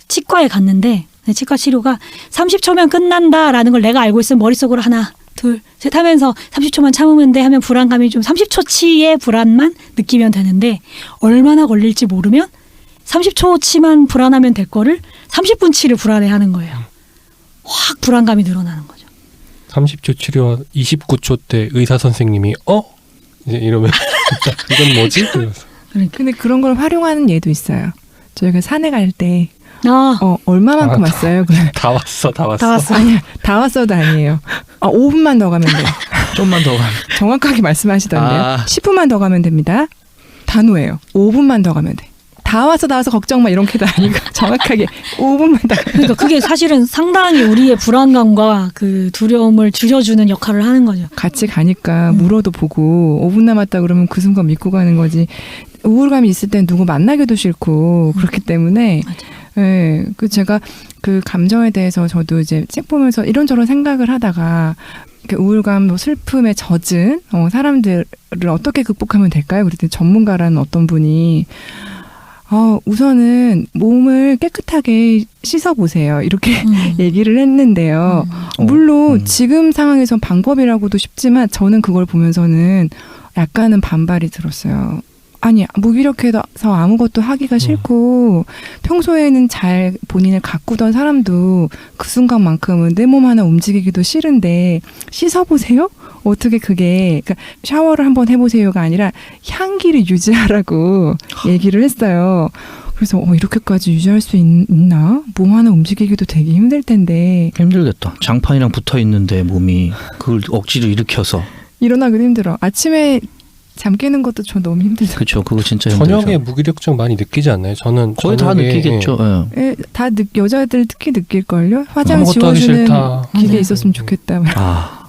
S1: 치과에 갔는데 치과 치료가 30초면 끝난다라는 걸 내가 알고 있으면 머릿속으로 하나, 둘, 셋 하면서 30초만 참으면 돼 하면 불안감이 좀 30초치의 불안만 느끼면 되는데 얼마나 걸릴지 모르면 30초치만 불안하면 될 거를 30분치를 불안해하는 거예요. 확 불안감이 늘어나는 거죠.
S2: 30초 치료 29초 때 의사 선생님이 이제 이러면 이건 뭐지? 이러면서.
S1: 그러니까.
S4: 근데 그런 걸 활용하는 예도 있어요. 저희가 산에 갈 때
S1: 아,
S4: 얼마만큼 왔어요? 그래.
S2: 다 왔어.
S1: 다 왔어.
S4: 아니야, 다 왔어도 아니에요. 5분만 더 가면 돼요.
S3: 좀만 더 가면.
S4: 정확하게 말씀하시던데요.
S3: 아.
S4: 10분만 더 가면 됩니다. 단호예요. 5분만 더 가면 돼. 다 와서 걱정 마 이런 게도 아니고 정확하게 5분만 더.
S1: 그러니까 그게 사실은 상당히 우리의 불안감과 그 두려움을 줄여주는 역할을 하는 거죠.
S4: 같이 가니까 물어도 보고 5분 남았다 그러면 그 순간 믿고 가는 거지. 우울감이 있을 땐 누구 만나기도 싫고 그렇기 때문에 예, 그 제가 그 감정에 대해서 저도 이제 책 보면서 이런저런 생각을 하다가 이렇게 우울감, 뭐 슬픔에 젖은 사람들을 어떻게 극복하면 될까요? 그랬더니 전문가라는 어떤 분이 우선은 몸을 깨끗하게 씻어보세요. 이렇게 얘기를 했는데요. 물론 지금 상황에선 방법이라고도 쉽지만 저는 그걸 보면서는 약간은 반발이 들었어요. 아니, 무기력해서 아무것도 하기가 싫고 평소에는 잘 본인을 가꾸던 사람도 그 순간만큼은 내 몸 하나 움직이기도 싫은데 씻어보세요? 어떻게 그게 그러니까 샤워를 한번 해보세요가 아니라 향기를 유지하라고 얘기를 했어요. 그래서 이렇게까지 유지할 수 있나? 몸 하나 움직이기도 되게 힘들 텐데.
S3: 힘들겠다. 장판이랑 붙어 있는데 몸이 그걸 억지로 일으켜서.
S4: 일어나기도 힘들어. 아침에 잠 깨는 것도 저 너무 힘들죠.
S3: 그렇죠. 그거 진짜 힘들죠.
S2: 저녁에 무기력증 많이 느끼지 않나요? 저는
S3: 거의 다
S2: 저녁에,
S3: 느끼겠죠. 예.
S4: 다 여자들 특히 느낄걸요? 화장
S2: 아무것도 하기
S4: 지워주는
S2: 싫다.
S4: 기계
S1: 맞아요.
S4: 있었으면 좋겠다.
S3: 아,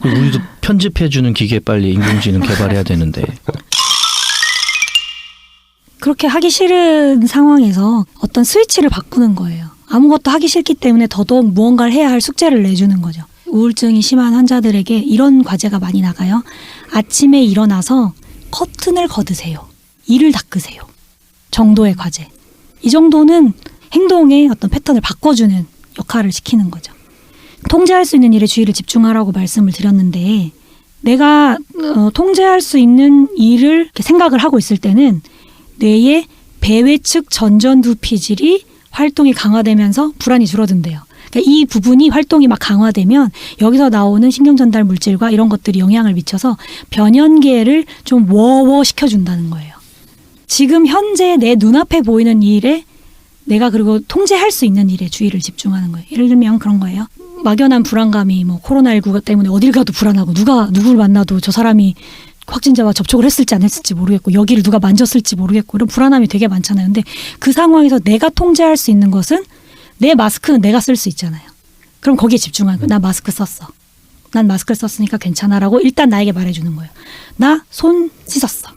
S3: 우리도 편집해주는 기계 빨리 인공지능 개발해야 되는데.
S1: 그렇게 하기 싫은 상황에서 어떤 스위치를 바꾸는 거예요. 아무것도 하기 싫기 때문에 더더욱 무언가를 해야 할 숙제를 내주는 거죠. 우울증이 심한 환자들에게 이런 과제가 많이 나가요. 아침에 일어나서 커튼을 걷으세요. 이를 닦으세요. 정도의 과제. 이 정도는 행동의 어떤 패턴을 바꿔주는 역할을 시키는 거죠. 통제할 수 있는 일에 주의를 집중하라고 말씀을 드렸는데 내가 통제할 수 있는 일을 이렇게 생각을 하고 있을 때는 뇌의 배외측 전전두피질이 활동이 강화되면서 불안이 줄어든대요. 그러니까 이 부분이 활동이 막 강화되면 여기서 나오는 신경전달 물질과 이런 것들이 영향을 미쳐서 변연계를 좀 워워 시켜준다는 거예요. 지금 현재 내 눈앞에 보이는 일에 내가 그리고 통제할 수 있는 일에 주의를 집중하는 거예요. 예를 들면 그런 거예요. 막연한 불안감이 뭐 코로나19 때문에 어딜 가도 불안하고 누구를 만나도 저 사람이 확진자와 접촉을 했을지 안 했을지 모르겠고 여기를 누가 만졌을지 모르겠고 이런 불안함이 되게 많잖아요. 근데 그 상황에서 내가 통제할 수 있는 것은 내 마스크는 내가 쓸 수 있잖아요. 그럼 거기에 집중하는 거예요. 나 마스크 썼어. 난 마스크를 썼으니까 괜찮아라고 일단 나에게 말해주는 거예요. 나 손 씻었어.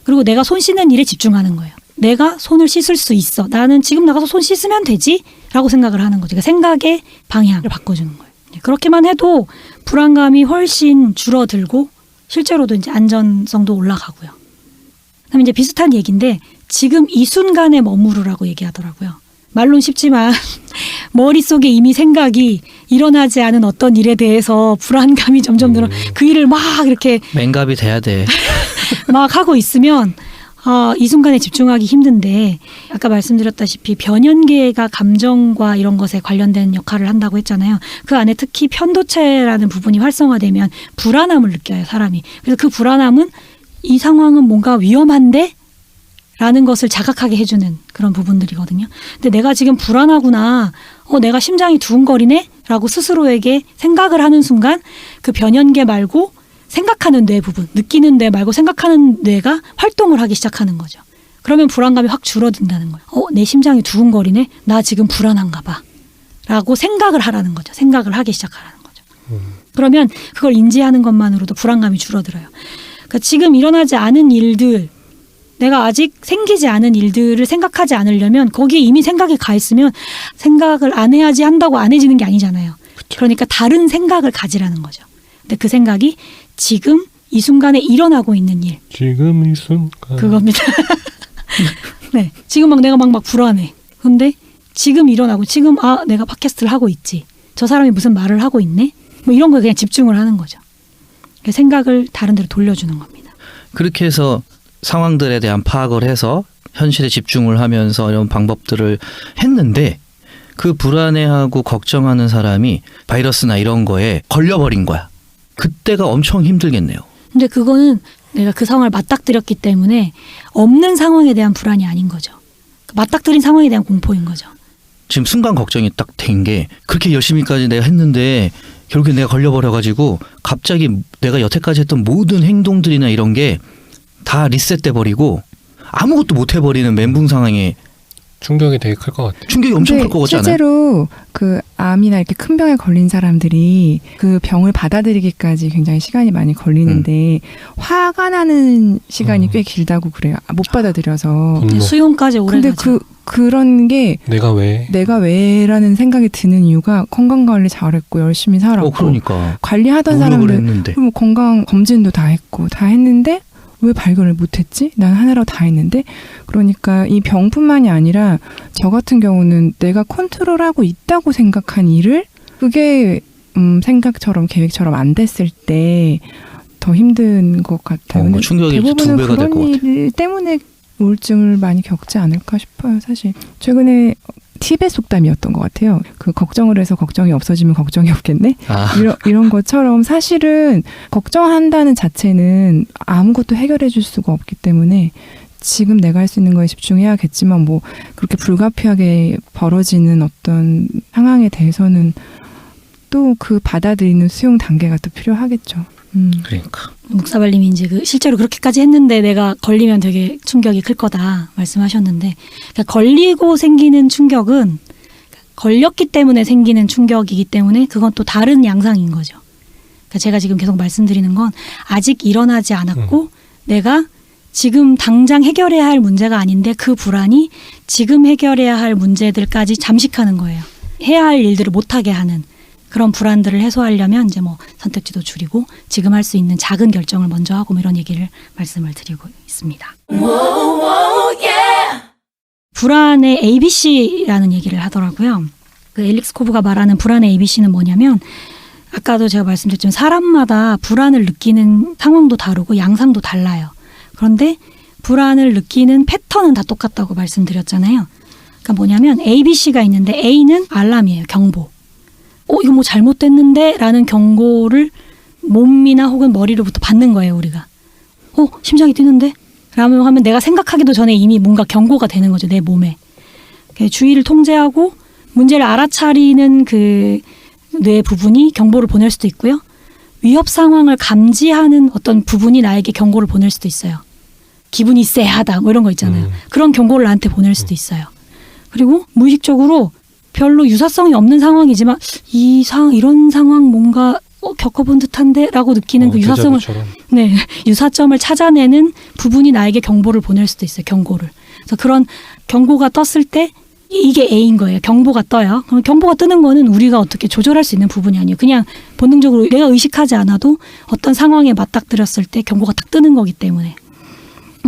S1: 그리고 내가 손 씻는 일에 집중하는 거예요. 내가 손을 씻을 수 있어. 나는 지금 나가서 손 씻으면 되지? 라고 생각을 하는 거죠. 그러니까 생각의 방향을 바꿔주는 거예요. 그렇게만 해도 불안감이 훨씬 줄어들고 실제로도 이제 안전성도 올라가고요. 그다음에 이제 비슷한 얘기인데 지금 이 순간에 머무르라고 얘기하더라고요. 말론 쉽지만 머릿속에 이미 생각이 일어나지 않은 어떤 일에 대해서 불안감이 점점 늘어 그 일을 막 이렇게
S3: 맹갑이 돼야 돼.
S1: 막 하고 있으면 이 순간에 집중하기 힘든데 아까 말씀드렸다시피 변연계가 감정과 이런 것에 관련된 역할을 한다고 했잖아요. 그 안에 특히 편도체라는 부분이 활성화되면 불안함을 느껴요, 사람이. 그래서 그 불안함은 이 상황은 뭔가 위험한데? 라는 것을 자각하게 해주는 그런 부분들이거든요. 근데 내가 지금 불안하구나. 내가 심장이 두근거리네? 라고 스스로에게 생각을 하는 순간 그 변연계 말고 생각하는 뇌 부분, 느끼는 뇌 말고 생각하는 뇌가 활동을 하기 시작하는 거죠. 그러면 불안감이 확 줄어든다는 거예요. 내 심장이 두근거리네? 나 지금 불안한가 봐. 라고 생각을 하라는 거죠. 생각을 하기 시작하라는 거죠. 그러면 그걸 인지하는 것만으로도 불안감이 줄어들어요. 그러니까 지금 일어나지 않은 일들, 내가 아직 생기지 않은 일들을 생각하지 않으려면 거기에 이미 생각이 가 있으면 생각을 안 해야지 한다고 안 해지는 게 아니잖아요.
S2: 그쵸.
S1: 그러니까 다른 생각을 가지라는 거죠. 근데 그 생각이 지금 이 순간에 일어나고 있는 일.
S2: 지금 이 순간.
S1: 그겁니다. 네, 지금 내가 막 불안해. 근데 지금 일어나고 지금 내가 팟캐스트를 하고 있지. 저 사람이 무슨 말을 하고 있네. 뭐 이런 거에 그냥 집중을 하는 거죠. 생각을 다른 데로 돌려주는 겁니다.
S3: 그렇게 해서 상황들에 대한 파악을 해서 현실에 집중을 하면서 이런 방법들을 했는데 그 불안해하고 걱정하는 사람이 바이러스나 이런 거에 걸려버린 거야. 그때가 엄청 힘들겠네요.
S1: 근데 그거는 내가 그 상황을 맞닥뜨렸기 때문에 없는 상황에 대한 불안이 아닌 거죠. 맞닥뜨린 상황에 대한 공포인 거죠.
S3: 지금 순간 걱정이 딱 된 게 그렇게 열심히까지 내가 했는데 결국에 내가 걸려버려가지고 갑자기 내가 여태까지 했던 모든 행동들이나 이런 게 다 리셋돼 버리고 아무것도 못 해버리는 멘붕 상황에
S2: 충격이 되게 클 것 같아요.
S3: 충격이 엄청
S4: 근데
S3: 클 것 같지 않아요?
S4: 실제로 그 암이나 이렇게 큰 병에 걸린 사람들이 그 병을 받아들이기까지 굉장히 시간이 많이 걸리는데 화가 나는 시간이 꽤 길다고 그래요. 못 받아들여서.
S2: 분노.
S1: 수용까지 오래
S4: 근데
S1: 가죠.
S4: 그런 게
S2: 내가 왜?
S4: 왜라는 생각이 드는 이유가 건강 관리 잘했고 열심히 살았고
S3: 그러니까
S4: 관리하던
S3: 노력을
S4: 사람들
S3: 했는데
S4: 뭐 건강 검진도 다 했고 다 했는데 왜 발견을 못했지? 난 하나라고 다 했는데. 그러니까 이 병뿐만이 아니라 저 같은 경우는 내가 컨트롤하고 있다고 생각한 일을 그게 생각처럼 계획처럼 안 됐을 때 더 힘든 것 같아요. 근데
S3: 충격이 두
S4: 대부분은
S3: 배가 될 것
S4: 그런
S3: 같아요.
S4: 일 때문에 우울증을 많이 겪지 않을까 싶어요. 사실 최근에 티벳 속담이었던 것 같아요. 그 걱정을 해서 걱정이 없어지면 걱정이 없겠네.
S3: 아,
S4: 이런 것처럼 사실은 걱정한다는 자체는 아무것도 해결해 줄 수가 없기 때문에 지금 내가 할 수 있는 거에 집중해야겠지만 뭐 그렇게 불가피하게 벌어지는 어떤 상황에 대해서는 또 그 받아들이는 수용 단계가 또 필요하겠죠.
S3: 그러니까
S1: 묵사발님이 이제 그 실제로 그렇게까지 했는데 내가 걸리면 되게 충격이 클 거다 말씀하셨는데, 그러니까 걸리고 생기는 충격은 걸렸기 때문에 생기는 충격이기 때문에 그건 또 다른 양상인 거죠. 그러니까 제가 지금 계속 말씀드리는 건 아직 일어나지 않았고 내가 지금 당장 해결해야 할 문제가 아닌데 그 불안이 지금 해결해야 할 문제들까지 잠식하는 거예요. 해야 할 일들을 못하게 하는 그런 불안들을 해소하려면 이제 뭐 선택지도 줄이고 지금 할 수 있는 작은 결정을 먼저 하고 뭐 이런 얘기를 말씀을 드리고 있습니다. 불안의 ABC라는 얘기를 하더라고요. 그 앨릭스 코브가 말하는 불안의 ABC는 뭐냐면 아까도 제가 말씀드렸지만 사람마다 불안을 느끼는 상황도 다르고 양상도 달라요. 그런데 불안을 느끼는 패턴은 다 똑같다고 말씀드렸잖아요. 그러니까 뭐냐면 ABC가 있는데 A는 알람이에요. 경보. 이거 뭐 잘못됐는데 라는 경고를 몸이나 혹은 머리로부터 받는 거예요. 우리가. 심장이 뛰는데? 라면 하면 내가 생각하기도 전에 이미 뭔가 경고가 되는 거죠. 내 몸에. 주의를 통제하고 문제를 알아차리는 그 뇌 부분이 경보를 보낼 수도 있고요. 위협 상황을 감지하는 어떤 부분이 나에게 경고를 보낼 수도 있어요. 기분이 쎄하다 뭐 이런 거 있잖아요. 그런 경고를 나한테 보낼 수도 있어요. 그리고 무의식적으로 별로 유사성이 없는 상황이지만 이런 상황 뭔가 겪어본 듯한데 라고 느끼는 그 유사성을 유사점을 찾아내는 부분이 나에게 경보를 보낼 수도 있어요. 경고를. 그래서 그런 경고가 떴을 때 이게 A인 거예요. 경보가 떠요. 그럼 경보가 뜨는 거는 우리가 어떻게 조절할 수 있는 부분이 아니에요. 그냥 본능적으로 내가 의식하지 않아도 어떤 상황에 맞닥뜨렸을 때 경고가 딱 뜨는 거기 때문에.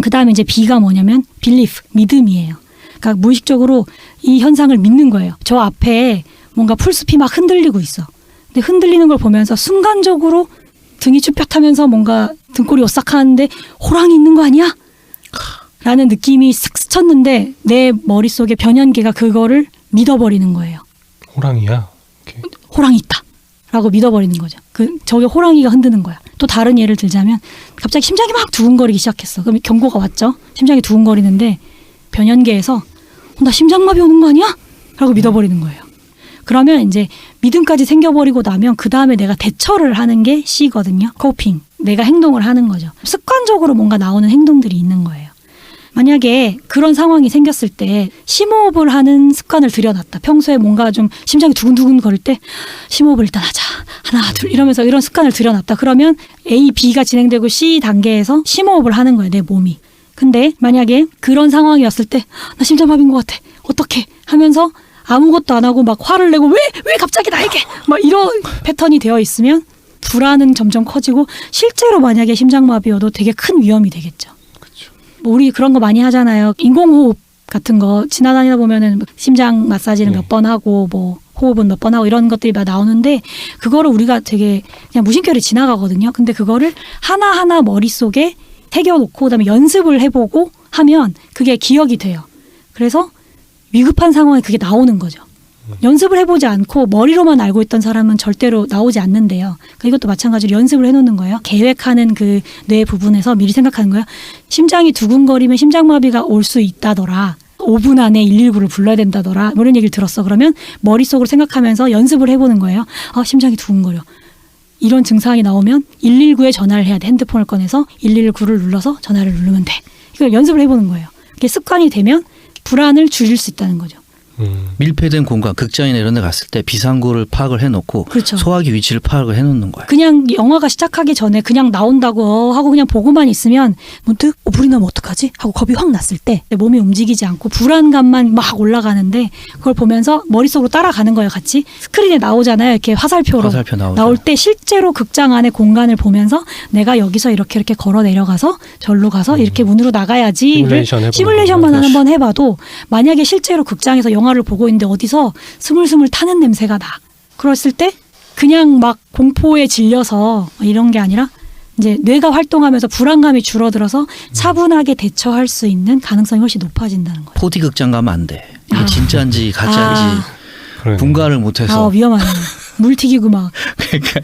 S1: 그 다음에 이제 B가 뭐냐면 belief, 믿음이에요. 그러니까 무의식적으로 이 현상을 믿는 거예요. 저 앞에 뭔가 풀숲이 막 흔들리고 있어. 근데 흔들리는 걸 보면서 순간적으로 등이 쭈뼛하면서 뭔가 등골이 오싹하는데 호랑이 있는 거 아니야? 라는 느낌이 싹 스쳤는데 내 머릿속에 변연계가 그거를 믿어버리는 거예요.
S2: 호랑이야? 이렇게.
S1: 호랑이 있다. 라고 믿어버리는 거죠. 저게 호랑이가 흔드는 거야. 또 다른 예를 들자면 갑자기 심장이 막 두근거리기 시작했어. 그럼 경고가 왔죠. 심장이 두근거리는데 변연계에서 나 심장마비 오는 거 아니야? 라고 믿어버리는 거예요. 그러면 이제 믿음까지 생겨버리고 나면 그 다음에 내가 대처를 하는 게 C거든요. 코핑. 내가 행동을 하는 거죠. 습관적으로 뭔가 나오는 행동들이 있는 거예요. 만약에 그런 상황이 생겼을 때 심호흡을 하는 습관을 들여놨다. 평소에 뭔가 좀 심장이 두근두근 거릴 때 심호흡을 일단 하자. 하나, 둘 이러면서 이런 습관을 들여놨다. 그러면 A, B가 진행되고 C 단계에서 심호흡을 하는 거예요. 내 몸이. 근데 만약에 그런 상황이었을 때 나 심장마비인 것 같아. 어떡해? 하면서 아무것도 안 하고 막 화를 내고 왜 갑자기 나에게 막 이런 패턴이 되어 있으면 불안은 점점 커지고 실제로 만약에 심장마비여도 되게 큰 위험이 되겠죠.
S2: 그렇죠.
S1: 뭐 우리 그런 거 많이 하잖아요. 인공호흡 같은 거 지나다니다 보면은 심장 마사지를 몇 번 하고 뭐 호흡은 몇 번 하고 이런 것들이 막 나오는데 그거를 우리가 되게 그냥 무심결에 지나가거든요. 근데 그거를 하나하나 머릿속에 새겨놓고 그다음에 연습을 해보고 하면 그게 기억이 돼요. 그래서 위급한 상황에 그게 나오는 거죠. 연습을 해보지 않고 머리로만 알고 있던 사람은 절대로 나오지 않는데요. 그러니까 이것도 마찬가지로 연습을 해놓는 거예요. 계획하는 그 뇌 부분에서 미리 생각하는 거예요. 심장이 두근거리면 심장마비가 올 수 있다더라. 5분 안에 119를 불러야 된다더라. 뭐 이런 얘기를 들었어. 그러면 머릿속으로 생각하면서 연습을 해보는 거예요. 아, 심장이 두근거려. 이런 증상이 나오면 119에 전화를 해야 돼. 핸드폰을 꺼내서 119를 눌러서 전화를 누르면 돼. 이걸 연습을 해보는 거예요. 이게 습관이 되면 불안을 줄일 수 있다는 거죠.
S3: 밀폐된 공간, 극장이나 이런 데 갔을 때 비상구를 파악을 해놓고
S1: 그렇죠.
S3: 소화기 위치를 파악을 해놓는 거예요.
S1: 그냥 영화가 시작하기 전에 그냥 나온다고 하고 그냥 보고만 있으면 문득 불이 나면 어떡하지? 하고 겁이 확 났을 때 몸이 움직이지 않고 불안감만 막 올라가는데 그걸 보면서 머릿속으로 따라가는 거예요. 같이 스크린에 나오잖아요. 이렇게 화살표
S3: 나오죠.
S1: 나올 때 실제로 극장 안의 공간을 보면서 내가 여기서 이렇게 걸어 내려가서 절로 가서 이렇게 문으로 나가야지 시뮬레이션만 한번 해봐도 만약에 실제로 극장에서 영화를 보고 있는데 어디서 스물스물 타는 냄새가 나. 그랬을 때 그냥 막 공포에 질려서 이런 게 아니라 이제 뇌가 활동하면서 불안감이 줄어들어서 차분하게 대처할 수 있는 가능성이 훨씬 높아진다는 거예요.
S3: 4D 극장 가면 안 돼. 이게 진짜인지 가짜인지
S2: 그러네.
S3: 분간을 못해서.
S1: 위험하네. 물 튀기고 막.
S3: 그러니까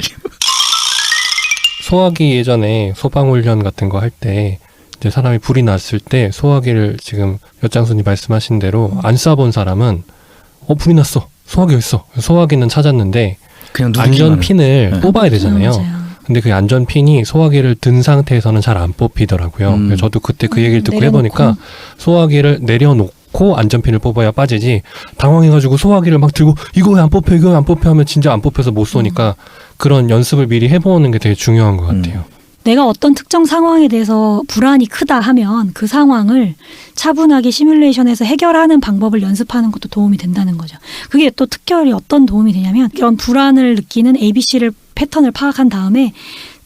S2: 소화기 예전에 소방훈련 같은 거 할 때 이제 사람이 불이 났을 때 소화기를 지금 엿장수님 말씀하신 대로 안 쏴본 사람은 불이 났어. 소화기 어디 있어? 소화기는 찾았는데
S3: 그냥
S2: 안전핀을
S3: 네.
S2: 뽑아야 되잖아요.
S1: 맞아요.
S2: 근데 그 안전핀이 소화기를 든 상태에서는 잘 안 뽑히더라고요. 그래서 저도 그때 그 얘기를 듣고
S1: 내려놓고.
S2: 해보니까 소화기를 내려놓고 안전핀을 뽑아야 빠지지 당황해가지고 소화기를 막 들고 이거 왜 안 뽑혀 이거 왜 안 뽑혀 하면 진짜 안 뽑혀서 못 쏘니까 그런 연습을 미리 해보는 게 되게 중요한 것 같아요.
S1: 내가 어떤 특정 상황에 대해서 불안이 크다 하면 그 상황을 차분하게 시뮬레이션에서 해결하는 방법을 연습하는 것도 도움이 된다는 거죠. 그게 또 특별히 어떤 도움이 되냐면 이런 불안을 느끼는 ABC를 패턴을 파악한 다음에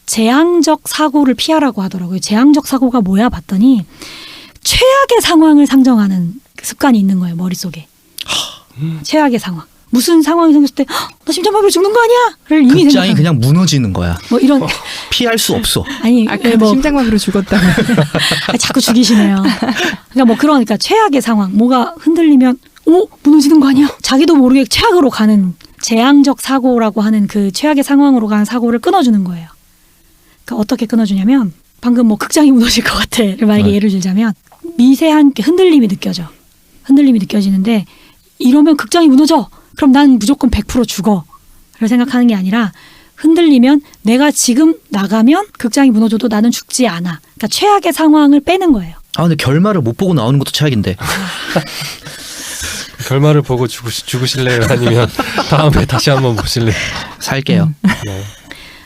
S1: 재앙적 사고를 피하라고 하더라고요. 재앙적 사고가 뭐야 봤더니 최악의 상황을 상정하는 습관이 있는 거예요. 머릿속에. 최악의 상황. 무슨 상황이 생겼을 때 나 심장마비로 죽는 거 아니야?를 이미
S3: 극장이
S1: 생각하는
S3: 그냥 무너지는 거야.
S1: 뭐 이런
S3: 피할 수 없어.
S1: 아니
S4: 아까
S1: 뭐
S4: 심장마비로 죽었다고.
S1: 자꾸 죽이시네요. 그러니까 최악의 상황 뭐가 흔들리면 무너지는 거 아니야? 자기도 모르게 최악으로 가는 재앙적 사고라고 하는 그 최악의 상황으로 가는 사고를 끊어주는 거예요. 그러니까 어떻게 끊어주냐면 방금 뭐 극장이 무너질 것 같아. 만약에 예를 들자면 미세한 흔들림이 느껴져. 흔들림이 느껴지는데 이러면 극장이 무너져. 그럼 난 무조건 100% 죽어. 를 생각하는 게 아니라 흔들리면 내가 지금 나가면 극장이 무너져도 나는 죽지 않아. 그러니까 최악의 상황을 빼는 거예요.
S3: 근데 결말을 못 보고 나오는 것도 최악인데.
S2: 결말을 보고 죽으실래요? 아니면 다음에 다시 한번 보실래요?
S3: 살게요.
S2: 네.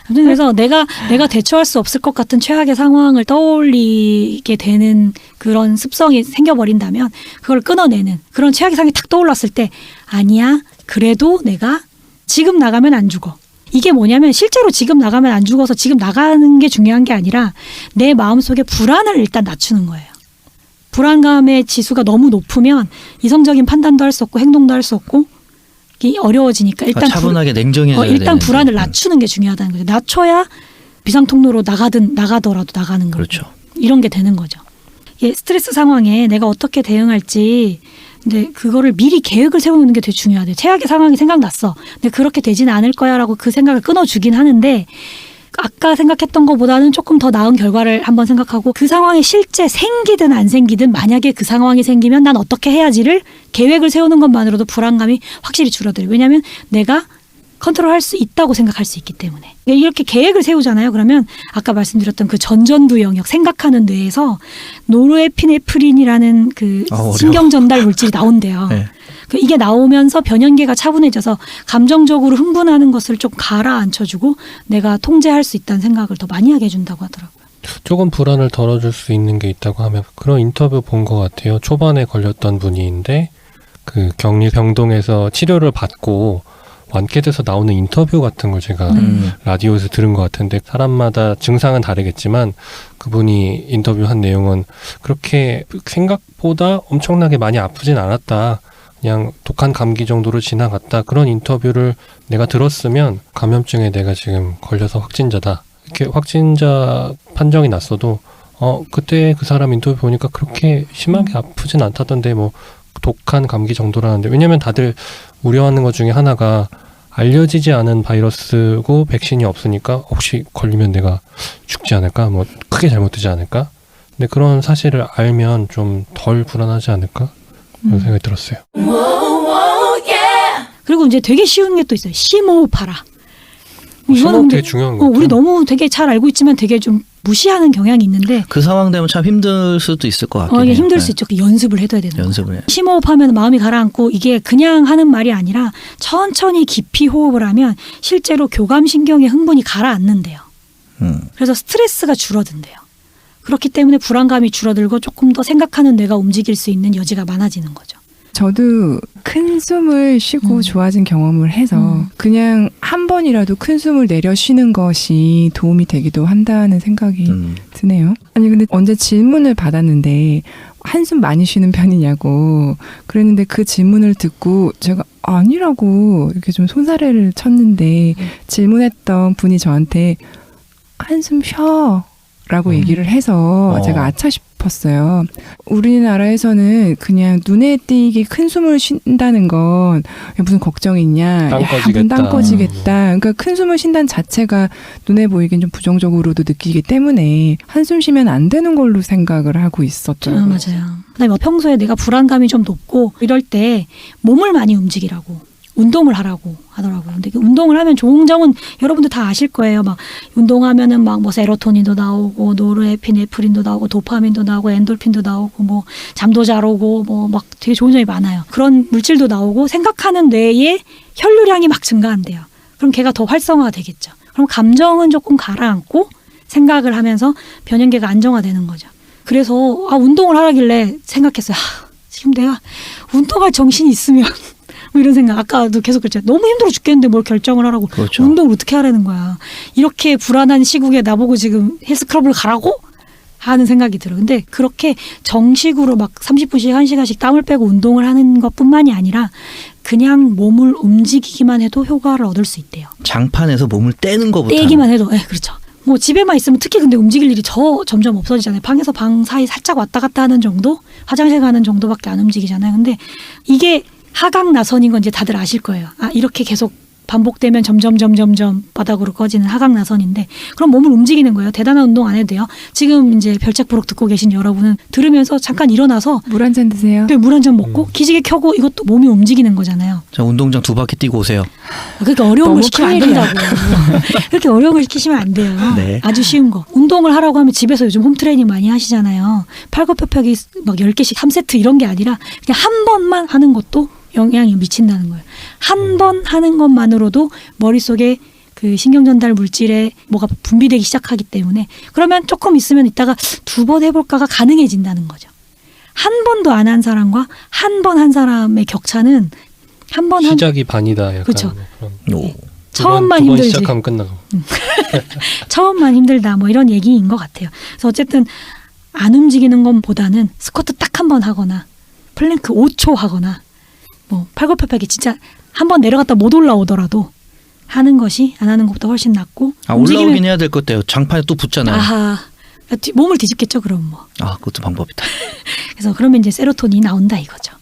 S1: 아무튼 그래서 내가 대처할 수 없을 것 같은 최악의 상황을 떠올리게 되는 그런 습성이 생겨버린다면 그걸 끊어내는 그런 최악의 상황이 탁 떠올랐을 때 아니야 그래도 내가 지금 나가면 안 죽어. 이게 뭐냐면 실제로 지금 나가면 안 죽어서 지금 나가는 게 중요한 게 아니라 내 마음속에 불안을 일단 낮추는 거예요. 불안감의 지수가 너무 높으면 이성적인 판단도 할 수 없고 행동도 할 수 없고 어려워지니까 일단
S3: 차분하게 냉정해져야
S1: 일단
S3: 되는데.
S1: 불안을 낮추는 게 중요하다는 거죠. 낮춰야 비상 통로로 나가더라도 나가는 거죠.
S3: 그렇죠.
S1: 이런 게 되는 거죠. 이게 스트레스 상황에 내가 어떻게 대응할지 근데 그거를 미리 계획을 세우는 게 되게 중요하대요. 최악의 상황이 생각났어. 근데 그렇게 되지는 않을 거야라고 그 생각을 끊어주긴 하는데 아까 생각했던 것보다는 조금 더 나은 결과를 한번 생각하고 그 상황이 실제 생기든 안 생기든 만약에 그 상황이 생기면 난 어떻게 해야지를 계획을 세우는 것만으로도 불안감이 확실히 줄어들어요. 왜냐하면 내가 컨트롤할 수 있다고 생각할 수 있기 때문에. 이렇게 계획을 세우잖아요. 그러면 아까 말씀드렸던 그 전전두 영역 생각하는 뇌에서 노르에피네프린이라는 그 신경 전달 물질이 나온대요.
S3: 네.
S1: 이게 나오면서 변연계가 차분해져서 감정적으로 흥분하는 것을 좀 가라앉혀주고 내가 통제할 수 있다는 생각을 더 많이 하게 해준다고 하더라고요.
S2: 조금 불안을 덜어줄 수 있는 게 있다고 하면 그런 인터뷰 본 것 같아요. 초반에 걸렸던 분인데 그 격리병동에서 치료를 받고 완쾌돼서 나오는 인터뷰 같은 걸 제가 라디오에서 들은 것 같은데 사람마다 증상은 다르겠지만 그분이 인터뷰한 내용은 그렇게 생각보다 엄청나게 많이 아프진 않았다. 그냥 독한 감기 정도로 지나갔다. 그런 인터뷰를 내가 들었으면 감염증에 내가 지금 걸려서 확진자다. 이렇게 확진자 판정이 났어도 그때 그 사람 인터뷰 보니까 그렇게 심하게 아프진 않다던데 뭐 독한 감기 정도라는데 왜냐면 다들 우려하는 것 중에 하나가 알려지지 않은 바이러스고 백신이 없으니까 혹시 걸리면 내가 죽지 않을까? 뭐 크게 잘못되지 않을까? 근데 그런 사실을 알면 좀 덜 불안하지 않을까? 그런 생각이 들었어요.
S1: 그리고 이제 되게 쉬운 게 또 있어요. 심호흡하라.
S2: 심호흡 되게 중요한 거 같아요.
S1: 우리 너무 되게 잘 알고 있지만 되게 좀 무시하는 경향이 있는데
S3: 그 상황 되면 참 힘들 수도 있을 것 같긴 해요.
S1: 이게 힘들
S3: 네.
S1: 수 있죠. 연습을 해둬야 되는 거예요.
S3: 연습을 해.
S1: 심호흡하면 마음이 가라앉고 이게 그냥 하는 말이 아니라 천천히 깊이 호흡을 하면 실제로 교감신경의 흥분이 가라앉는데요. 그래서 스트레스가 줄어든대요. 그렇기 때문에 불안감이 줄어들고 조금 더 생각하는 뇌가 움직일 수 있는 여지가 많아지는 거죠.
S4: 저도 큰 숨을 쉬고 좋아진 경험을 해서 그냥 한 번이라도 큰 숨을 내려 쉬는 것이 도움이 되기도 한다는 생각이 드네요. 아니 근데 언제 질문을 받았는데 한숨 많이 쉬는 편이냐고 그랬는데 그 질문을 듣고 제가 아니라고 이렇게 좀 손사래를 쳤는데 질문했던 분이 저한테 한숨 쉬어 라고 얘기를 해서 제가 아차 싶었어요. 우리나라에서는 그냥 눈에 띄게 큰 숨을 쉰다는 건 무슨 걱정이 있냐.
S2: 땅
S4: 야,
S2: 꺼지겠다.
S4: 땅 꺼지겠다. 그러니까 큰 숨을 쉰다는 자체가 눈에 보이긴 좀 부정적으로도 느끼기 때문에 한숨 쉬면 안 되는 걸로 생각을 하고 있었더라고요.
S1: 맞아요. 그다음에 뭐 평소에 내가 불안감이 좀 높고 이럴 때 몸을 많이 움직이라고. 운동을 하라고 하더라고요. 근데 운동을 하면 좋은 점은 여러분들 다 아실 거예요. 막 운동하면은 막 뭐 세로토닌도 나오고 노르에피네프린도 나오고 도파민도 나오고 엔돌핀도 나오고 뭐 잠도 잘 오고 뭐 막 되게 좋은 점이 많아요. 그런 물질도 나오고 생각하는 뇌의 혈류량이 막 증가한대요. 그럼 걔가 더 활성화가 되겠죠. 그럼 감정은 조금 가라앉고 생각을 하면서 변형계가 안정화되는 거죠. 그래서 운동을 하라길래 생각했어요. 지금 내가 운동할 정신이 있으면 뭐 이런 생각. 아까도 계속 그랬죠. 너무 힘들어 죽겠는데 뭘 결정을 하라고.
S3: 그렇죠.
S1: 운동을 어떻게 하라는 거야. 이렇게 불안한 시국에 나보고 지금 헬스클럽을 가라고? 하는 생각이 들어요. 근데 그렇게 정식으로 막 30분씩 1시간씩 땀을 빼고 운동을 하는 것뿐만이 아니라 그냥 몸을 움직이기만 해도 효과를 얻을 수 있대요.
S3: 장판에서 몸을 떼는 것부터.
S1: 떼기만 해도. 그렇죠. 뭐 집에만 있으면 특히 근데 움직일 일이 점점 없어지잖아요. 방에서 방 사이 살짝 왔다 갔다 하는 정도? 화장실 가는 정도밖에 안 움직이잖아요. 근데 이게 하강나선인 건 이제 다들 아실 거예요. 이렇게 계속 반복되면 점점 바닥으로 꺼지는 하강나선인데 그럼 몸을 움직이는 거예요. 대단한 운동 안 해도 돼요. 지금 이제 별책부록 듣고 계신 여러분은 들으면서 잠깐 일어나서
S4: 물 한 잔 드세요.
S1: 네, 물 한 잔 먹고 기지개 켜고 이것도 몸이 움직이는 거잖아요.
S3: 자, 운동장 2바퀴 뛰고 오세요.
S1: 그러니까 어려운 걸
S4: 너무
S1: 시키면 안
S4: 큰일이야.
S1: 된다고요. 그렇게 어려운 걸 시키시면 안 돼요.
S3: 네.
S1: 아주 쉬운 거. 운동을 하라고 하면 집에서 요즘 홈트레이닝 많이 하시잖아요. 팔굽혀펴기 막 10개씩 3세트 이런 게 아니라 그냥 한 번만 하는 것도 영향이 미친다는 거예요. 한 번 하는 것만으로도 머릿속에 그 신경전달 물질에 뭐가 분비되기 시작하기 때문에 그러면 조금 있으면 이따가 2번 해볼까가 가능해진다는 거죠. 한 번도 안 한 사람과 한 번 한 사람의 격차는 한 번 한
S2: 시작이 반이다. 약간
S1: 그렇죠.
S2: 그런.
S3: 오.
S1: 처음만
S2: 두 번
S1: 힘들지.
S2: 시작하면 끝나고.
S1: 처음만 힘들다 뭐 이런 얘기인 것 같아요. 그래서 어쨌든 안 움직이는 것보다는 스쿼트 딱 한 번 하거나 플랭크 5초 하거나 뭐 팔굽혀펴기 진짜 한 번 내려갔다 못 올라오더라도 하는 것이 안 하는 것보다 훨씬 낫고
S3: 올라오긴 해야 될 것 같아요. 장판에 또 붙잖아요.
S1: 몸을 뒤집겠죠 그럼 뭐.
S3: 그것도 방법이다.
S1: 그래서 그러면 이제 세로토닌이 나온다 이거죠.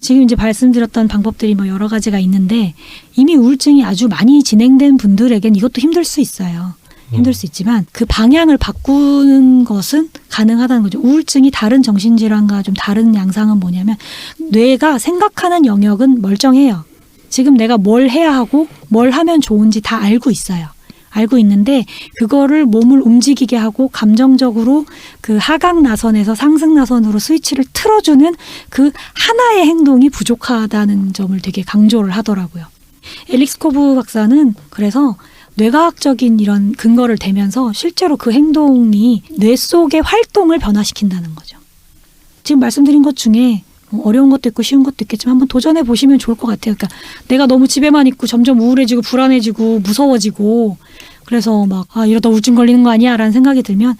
S1: 지금 이제 말씀드렸던 방법들이 뭐 여러 가지가 있는데 이미 우울증이 아주 많이 진행된 분들에겐 이것도 힘들 수 있어요. 힘들 수 있지만 그 방향을 바꾸는 것은 가능하다는 거죠. 우울증이 다른 정신질환과 좀 다른 양상은 뭐냐면 뇌가 생각하는 영역은 멀쩡해요. 지금 내가 뭘 해야 하고 뭘 하면 좋은지 다 알고 있어요. 알고 있는데 그거를 몸을 움직이게 하고 감정적으로 그 하강나선에서 상승나선으로 스위치를 틀어주는 그 하나의 행동이 부족하다는 점을 되게 강조를 하더라고요. 앨릭스 코브 박사는 그래서 뇌과학적인 이런 근거를 대면서 실제로 그 행동이 뇌 속의 활동을 변화시킨다는 거죠. 지금 말씀드린 것 중에 어려운 것도 있고 쉬운 것도 있겠지만 한번 도전해 보시면 좋을 것 같아요. 그러니까 내가 너무 집에만 있고 점점 우울해지고 불안해지고 무서워지고 그래서 막 이러다 우울증 걸리는 거 아니야 라는 생각이 들면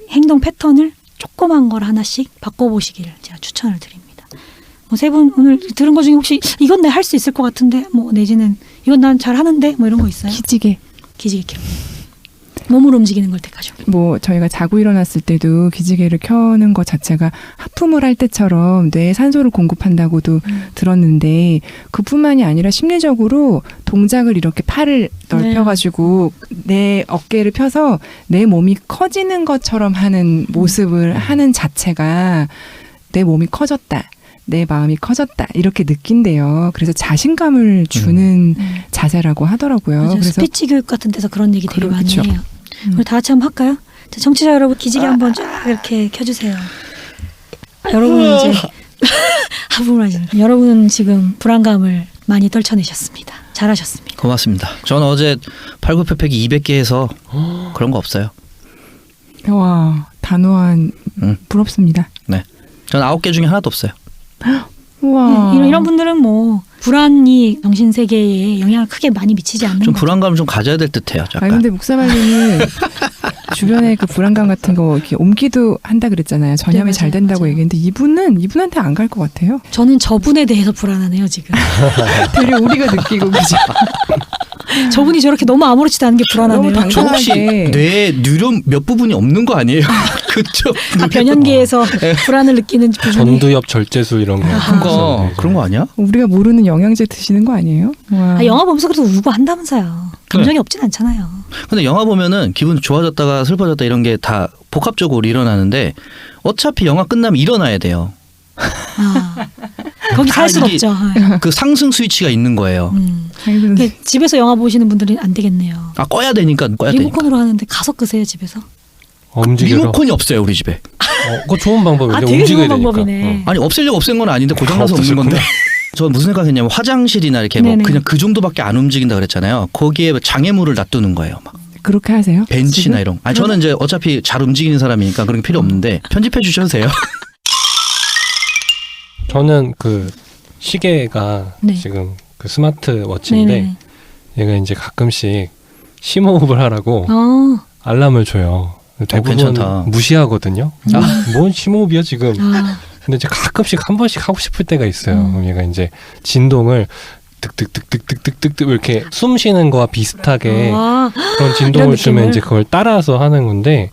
S1: 행동 패턴을 조그만 걸 하나씩 바꿔보시기를 제가 추천을 드립니다. 세 분 오늘 들은 것 중에 혹시 이건 내 할 수 있을 것 같은데 뭐 내지는 이건 난 잘 하는데 뭐 이런 거 있어요?
S4: 기지개.
S1: 기지개 몸을 움직이는 걸 택하죠.
S4: 뭐 저희가 자고 일어났을 때도 기지개를 켜는 것 자체가 하품을 할 때처럼 뇌에 산소를 공급한다고도 들었는데 그뿐만이 아니라 심리적으로 동작을 이렇게 팔을 넓혀가지고 내 어깨를 펴서 내 몸이 커지는 것처럼 하는 모습을 하는 자체가 내 몸이 커졌다. 내 마음이 커졌다 이렇게 느낀대요. 그래서 자신감을 주는 자세라고 하더라고요.
S1: 맞아요.
S4: 그래서
S1: 스피치 교육 같은 데서 그런 얘기 되게 많이
S4: 그렇죠.
S1: 해요. 우리 다 같이 한번 할까요? 자, 청취자 여러분 기지개 한번 쫙 이렇게 켜주세요. 여러분은 이제 하품을 하시는 여러분은 지금 불안감을 많이 떨쳐내셨습니다. 잘하셨습니다.
S3: 고맙습니다. 저는 어제 팔굽혀펴기 200개 해서 그런 거 없어요.
S4: 와 단호한 부럽습니다.
S3: 네. 저는 9개 중에 하나도 없어요.
S4: 우와.
S1: 네, 이런 분들은 뭐 불안이 정신 세계에 영향을 크게 많이 미치지 않는
S3: 좀
S1: 거죠.
S3: 불안감을 좀 가져야 될 듯해요.
S4: 아니
S3: 약간.
S4: 근데 목사발님은 주변에 그 불안감 같은 거 이렇게 옮기도 한다 그랬잖아요. 전염이
S1: 네,
S4: 잘
S1: 맞아요.
S4: 된다고
S1: 맞아요.
S4: 얘기했는데 이분한테 안 갈 것 같아요.
S1: 저는 저분에 대해서 불안하네요 지금.
S4: 되려 우리가 느끼고 그죠.
S1: 저분이 저렇게 너무 아무렇지도 않은 게 불안하네요.
S4: 너무
S3: 저 혹시
S4: 당당하게.
S3: 뇌에 뉴런 몇 부분이 없는 거 아니에요? 그쵸?
S1: 변연기에서 불안을 느끼는 부분이
S2: 전두엽 절제술 이런 거.
S3: 그런 거 아니야?
S4: 우리가 모르는 영양제 드시는 거 아니에요? 와.
S1: 아, 영화 보면서 그래도 울고 한다면서요. 감정이 없진 않잖아요.
S3: 근데 영화 보면은 기분 좋아졌다가 슬퍼졌다 이런 게 다 복합적으로 일어나는데 어차피 영화 끝나면 일어나야 돼요.
S1: 아, 거기
S3: 다
S1: 살 순
S3: 이게-
S1: 없죠.
S3: 그 상승 스위치가 있는 거예요.
S1: 이게 집에서 영화 보시는 분들은 안 되겠네요.
S3: 아 꺼야 되니까 꺼야 되니까.
S1: 리모컨으로 하는데 가서 끄세요 집에서.
S2: 움직여라.
S3: 리모컨이 없어요 우리 집에.
S2: 그거 좋은 방법이에요.
S1: 아 되게
S2: 움직여야
S1: 좋은
S2: 되니까.
S1: 방법이네.
S3: 아니 없애려고 없앤 건 아닌데 고장나서 없는
S2: 없어졌구나.
S3: 건데. 저 무슨 생각했냐면 화장실이나 이렇게 뭐
S1: 네네.
S3: 그냥 그 정도밖에 안 움직인다 그랬잖아요. 거기에 장애물을 놔두는 거예요. 막
S4: 그렇게 하세요?
S3: 벤치나
S4: 지금?
S3: 이런. 아니 저는 이제 어차피 잘 움직이는 사람이니까 그런 게 필요 없는데 편집해 주셔도 돼요.
S2: 저는 그 시계가
S1: 네.
S2: 지금 그 스마트 워치인데
S1: 네네.
S2: 얘가 이제 가끔씩 심호흡을 하라고 알람을 줘요. 대부분
S3: 괜찮다.
S2: 무시하거든요. 뭔 심호흡이야 지금.
S1: 아,
S2: 근데 이제 가끔씩 한 번씩 하고 싶을 때가 있어요. 그럼 얘가 이제 진동을 득득득득득득득득 이렇게 숨 쉬는 거와 비슷하게
S1: 아,
S2: 그런 진동을
S1: 이런
S2: 주면
S1: 느낌을?
S2: 이제 그걸 따라서 하는 건데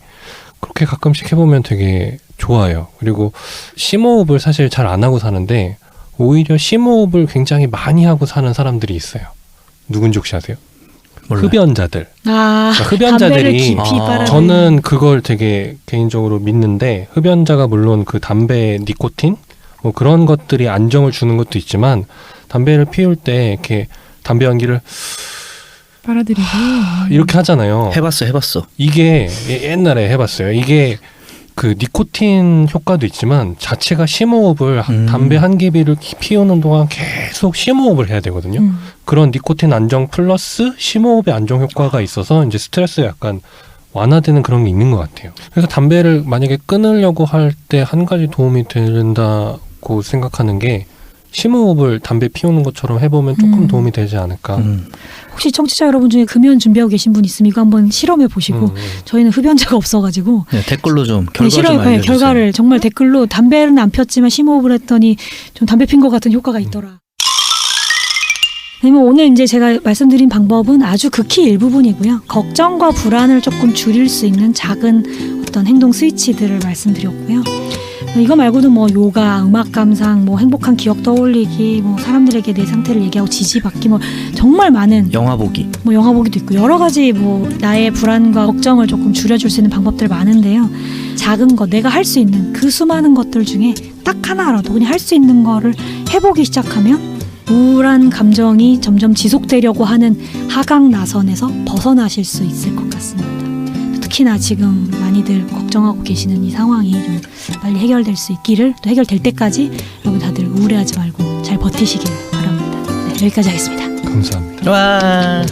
S2: 그렇게 가끔씩 해보면 되게 좋아요. 그리고 심호흡을 사실 잘 안 하고 사는데 오히려 심호흡을 굉장히 많이 하고 사는 사람들이 있어요. 누군지 혹시 아세요?
S3: 몰라요.
S2: 흡연자들.
S1: 아,
S2: 그러니까 흡연자들이
S1: 담배를 깊이
S3: 아,
S1: 빨아.
S2: 저는 그걸 되게 개인적으로 믿는데 흡연자가 물론 그 담배 니코틴 뭐 그런 것들이 안정을 주는 것도 있지만 담배를 피울 때 이렇게 담배 연기를
S4: 빨아들이고
S2: 이렇게 하잖아요.
S3: 해봤어.
S2: 이게 옛날에 해봤어요. 이게 그 니코틴 효과도 있지만 자체가 심호흡을 담배 한 개비를 피우는 동안 계속 심호흡을 해야 되거든요. 그런 니코틴 안정 플러스 심호흡의 안정 효과가 있어서 이제 스트레스가 약간 완화되는 그런 게 있는 것 같아요. 그래서 담배를 만약에 끊으려고 할 때 한 가지 도움이 된다고 생각하는 게 심호흡을 담배 피우는 것처럼 해보면 조금 도움이 되지 않을까.
S1: 혹시 청취자 여러분 중에 금연 준비하고 계신 분 있으면 이거 한번 실험해 보시고 저희는 흡연자가 없어가지고
S3: 네, 댓글로 좀 결과 좀
S1: 실험
S3: 알려주세요.
S1: 결과를 정말 댓글로 담배는 안 폈지만 심호흡을 했더니 좀 담배 핀 것 같은 효과가 있더라. 그러면 오늘 이제 제가 말씀드린 방법은 아주 극히 일부분이고요. 걱정과 불안을 조금 줄일 수 있는 작은 어떤 행동 스위치들을 말씀드렸고요. 이거 말고도 뭐 요가, 음악 감상, 뭐 행복한 기억 떠올리기, 뭐 사람들에게 내 상태를 얘기하고 지지받기, 뭐 정말 많은
S3: 영화 보기.
S1: 뭐 영화 보기도 있고 여러 가지 뭐 나의 불안과 걱정을 조금 줄여줄 수 있는 방법들 많은데요. 작은 거 내가 할 수 있는 그 수많은 것들 중에 딱 하나라도 그냥 할 수 있는 거를 해보기 시작하면 우울한 감정이 점점 지속되려고 하는 하강 나선에서 벗어나실 수 있을 것 같습니다. 특히나 지금 많이들 걱정하고 계시는 이 상황이 좀 빨리 해결될 수 있기를, 또 해결될 때까지 여러분 다들 우울해하지 말고 잘 버티시길 바랍니다. 네, 여기까지 하겠습니다.
S2: 감사합니다.
S3: 와.